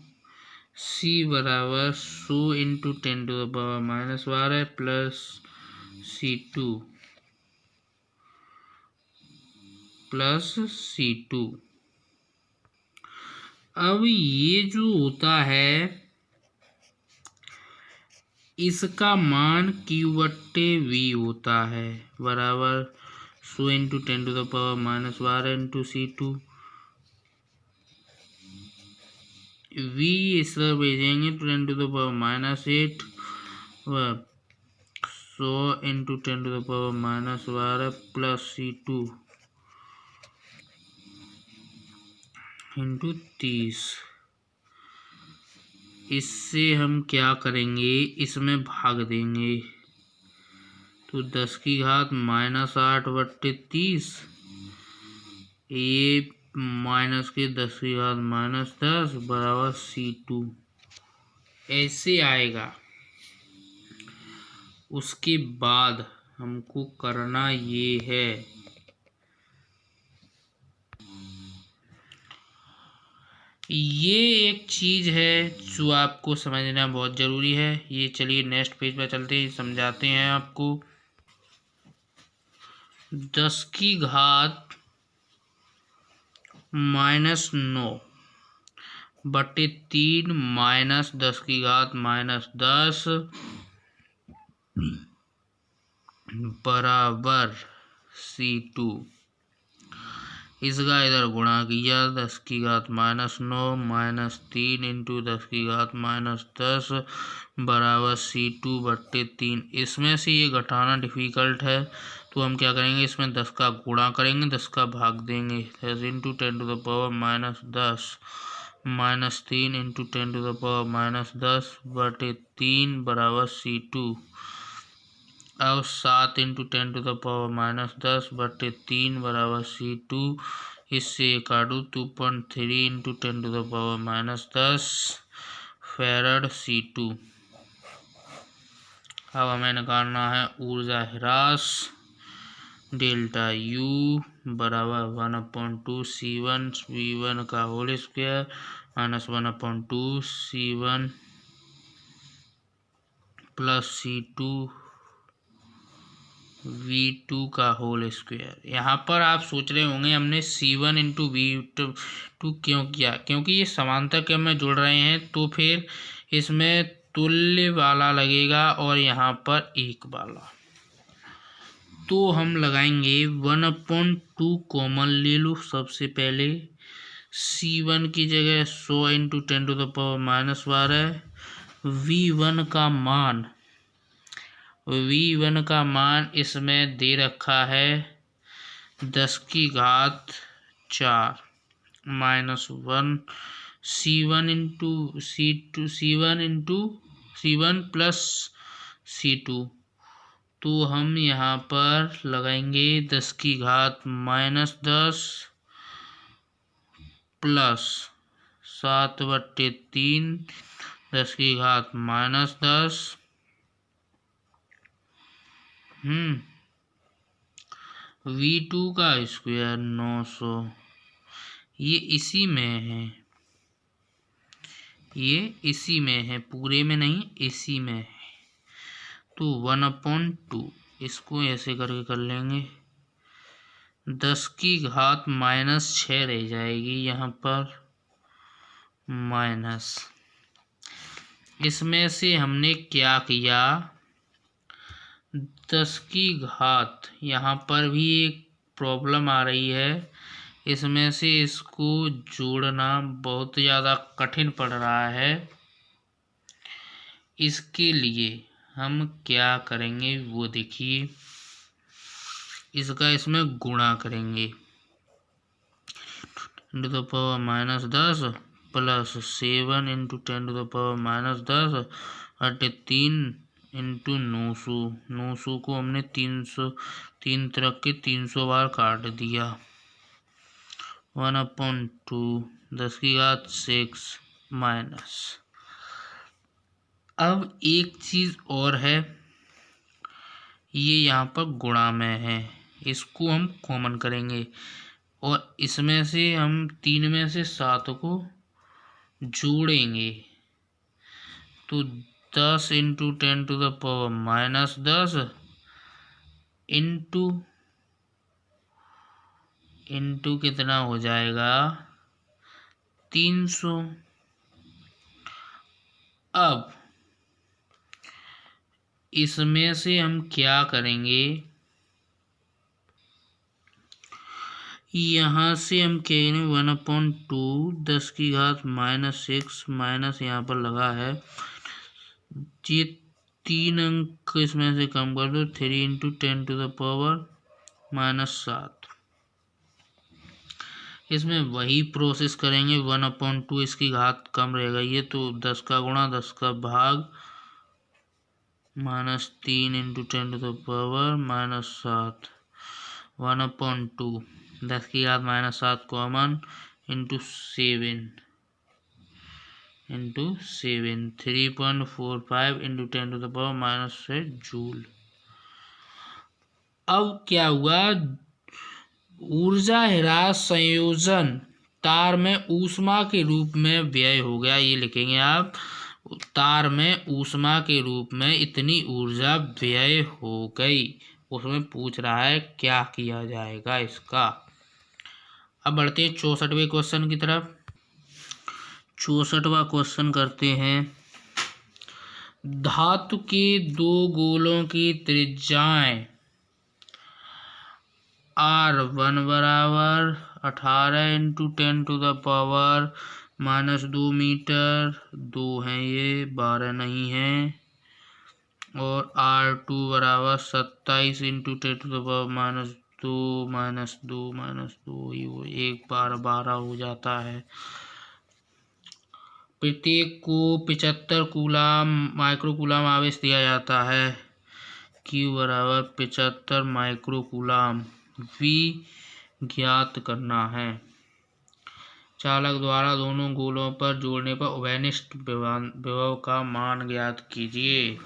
C बराबर 100 into 10⁻12 plus C2 plus C2। अब ये जो होता है इसका मान Q/V होता है, बराबर 100 इंटू 10⁻12 इंटू C2। V इस तरह भेजेंगे तो 10⁻8 100 इंटू 10⁻12 प्लस C2 इंटू 30। इससे हम क्या करेंगे? इसमें भाग देंगे तो 10⁻⁻8/30, ये माइनस के 10⁻−10 बराबर C2 ऐसे आएगा। उसके बाद हमको करना ये है, ये एक चीज़ है जो आपको समझना बहुत ज़रूरी है। ये चलिए नेक्स्ट पेज पर चलते हैं, समझाते हैं आपको। 10⁻⁻9 बटे 3 माइनस 10⁻−10 बराबर C2। इसका इधर गुणा किया 10⁻⁻9 माइनस 3 इंटू 10⁻−10 बराबर C2 बट्टे 3। इसमें से ये घटाना डिफ़िकल्ट है तो हम क्या करेंगे? इसमें 10 का गुणा करेंगे, 10 का भाग देंगे। 10 इंटू 10⁻−10 माइनस 3 इंटू 10⁻−10 बटे 3 बराबर C2। अब 7 इंटू 10⁻−10 बटे 3 बराबर C2। इससे काटू 2.3 इंटू 10⁻−10 फैरड C2। अब हमें निकालना है ऊर्जा ह्रास। डेल्टा U बराबर 1/2 C1 V1 का whole square minus 1/2 C1 plus C2 V2 का होल स्क्वायर। यहाँ पर आप सोच रहे होंगे हमने C1 इंटू V2 क्यों किया, क्योंकि ये समांतर क्रम में जुड़ रहे हैं तो फिर इसमें तुल्य वाला लगेगा और यहाँ पर एक वाला, तो हम लगाएंगे 1/2 कॉमन ले लो। सबसे पहले C1 की जगह 100 इंटू 10⁻⁻12। V1 का मान इसमें दे रखा है 10⁻⁴ -1 C1 प्लस C2, तो हम यहाँ पर लगाएंगे 10⁻−10 प्लस 7/3 10⁻−10 V2 का स्क्वायर 900। ये इसी में है, पूरे में नहीं, इसी में है। तो 1/2 इसको ऐसे करके कर लेंगे, 10⁻−6 रह जाएगी यहाँ पर माइनस। इसमें से हमने क्या किया, 10⁻, यहाँ पर भी एक प्रॉब्लम आ रही है, इसमें से इसको जोड़ना बहुत ज़्यादा कठिन पड़ रहा है। इसके लिए हम क्या करेंगे वो देखिए, इसका इसमें गुणा करेंगे 10⁻10 प्लस 7 इंटू 10⁻10 3 इंटू 900 को हमने 3 तरफ के 300 बार काट दिया। 1/2 10⁻6 माइनस। अब एक चीज़ और है, ये यहाँ पर गुणा में है, इसको हम कॉमन करेंगे और इसमें से हम 3 में से 7 को जोड़ेंगे, तो 10 इंटू 10⁻−10 इंटू कितना हो जाएगा 300। अब इसमें से हम क्या करेंगे, यहाँ से हम कहेंगे 1/2 10⁻−6 माइनस यहाँ पर लगा है, ये 3 अंक इसमें से कम कर दो, 3 इंटू 10⁻−7। इसमें वही प्रोसेस करेंगे, 1/2 इसकी घात कम रहेगा, ये तो 10 का गुणा 10 का भाग -3 into 10⁻−7 1/2 10⁻−7 common into 7 3.45 into 10⁻6 joule. अब क्या हुआ, ऊर्जा ह्रास संयोजन तार में ऊष्मा के रूप में व्यय हो गया। ये लिखेंगे आप, तार में ऊष्मा के रूप में इतनी ऊर्जा व्यय हो गई। उसमें पूछ रहा है क्या किया जाएगा इसका। अब बढ़ते हैं 64वें क्वेश्चन की तरफ। 64वां क्वेश्चन करते हैं, धातु के दो गोलों की त्रिज्याएं R1 बराबर 18 इंटू 10⁻⁻2 मीटर, 2 हैं ये, 12 नहीं है, और R2 बराबर 27 इंटू 10⁻2 -2 वो एक बार 12 हो जाता है। प्रत्येक को 75 कूलाम माइक्रोकूलाम आवेश दिया जाता है। Q बराबर 75 माइक्रोकूलाम। V ज्ञात करना है। चालक द्वारा दोनों गोलों पर जोड़ने पर उभयनिष्ठ विभव का मान ज्ञात कीजिए।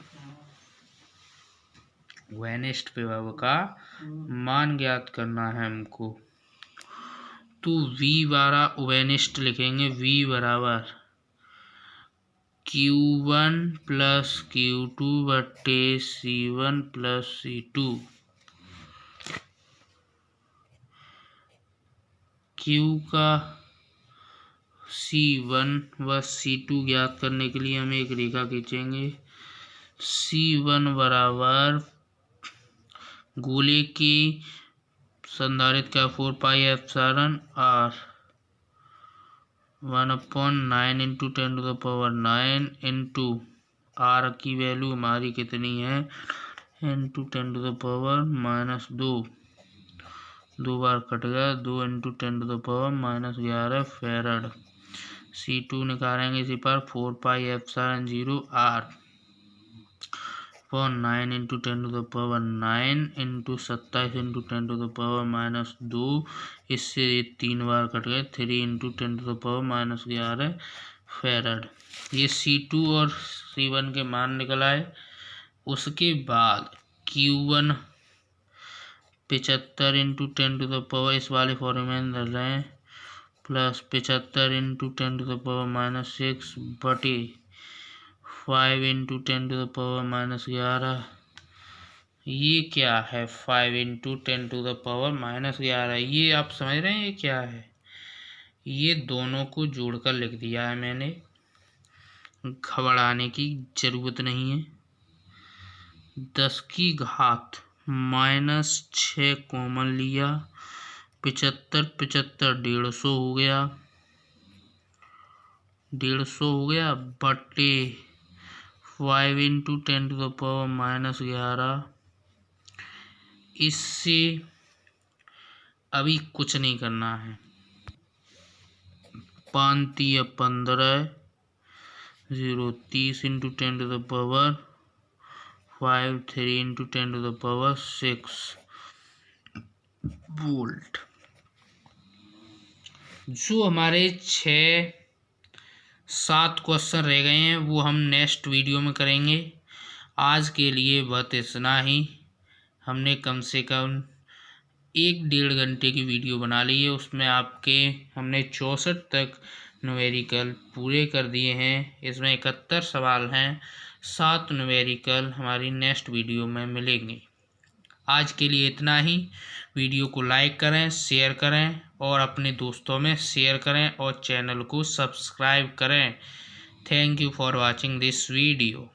उभयनिष्ठ विभव का मान ज्ञात करना है हमको, तो V बारा उभयनिष्ठ लिखेंगे, V बराबर Q1 प्लस Q2 बटे C1 प्लस C2 क्यू का C1 व C2 ज्ञात करने के लिए हम एक रेखा खींचेंगे। C1 बराबर गोले की संधारित्र का 4 pi epsilon R 1/9 × 10⁹ into R की वैल्यू हमारी कितनी है × 10⁻²। 2 बार कट गया, 2 × 10⁻11 फैरड। C2 निकालेंगे इसी पर 4 पाई एप्सिलॉन 0 R 9 × 10⁹ इंटू 27 × 10⁻²। इससे 3 बार कट गए, 3 × 10⁻11 फैरड। ये C2 और C1 के मान निकल आए। उसके बाद Q1 75 × 10⁻, इस वाले फॉर्मूले में धर रहे हैं, प्लस 75 × 10⁻6 बटे 5 × 10⁻11। ये क्या है 5 × 10⁻11? ये आप समझ रहे हैं ये क्या है? ये दोनों को जोड़कर लिख दिया है मैंने, घबराने की जरूरत नहीं है। 10 की घात -6 कॉमन लिया, 75 150 हो गया, 150 हो गया बटे 5 × 10⁻11। इससे अभी कुछ नहीं करना है। 5 × 15 0 30 × 10⁻5 3 × 10⁻6 वोल्ट। जो हमारे 6-7 क्वेश्चन रह गए हैं वो हम नेक्स्ट वीडियो में करेंगे। आज के लिए बस इतना ही। हमने कम से कम 1-1.5 घंटे की वीडियो बना ली है। उसमें हमने 64 तक न्यूमेरिकल पूरे कर दिए हैं। इसमें 71 सवाल हैं। 7 न्यूमेरिकल हमारी नेक्स्ट वीडियो में मिलेंगे। आज के लिए इतना ही। वीडियो को लाइक करें, शेयर करें और अपने दोस्तों में शेयर करें और चैनल को सब्सक्राइब करें। Thank you for watching this video.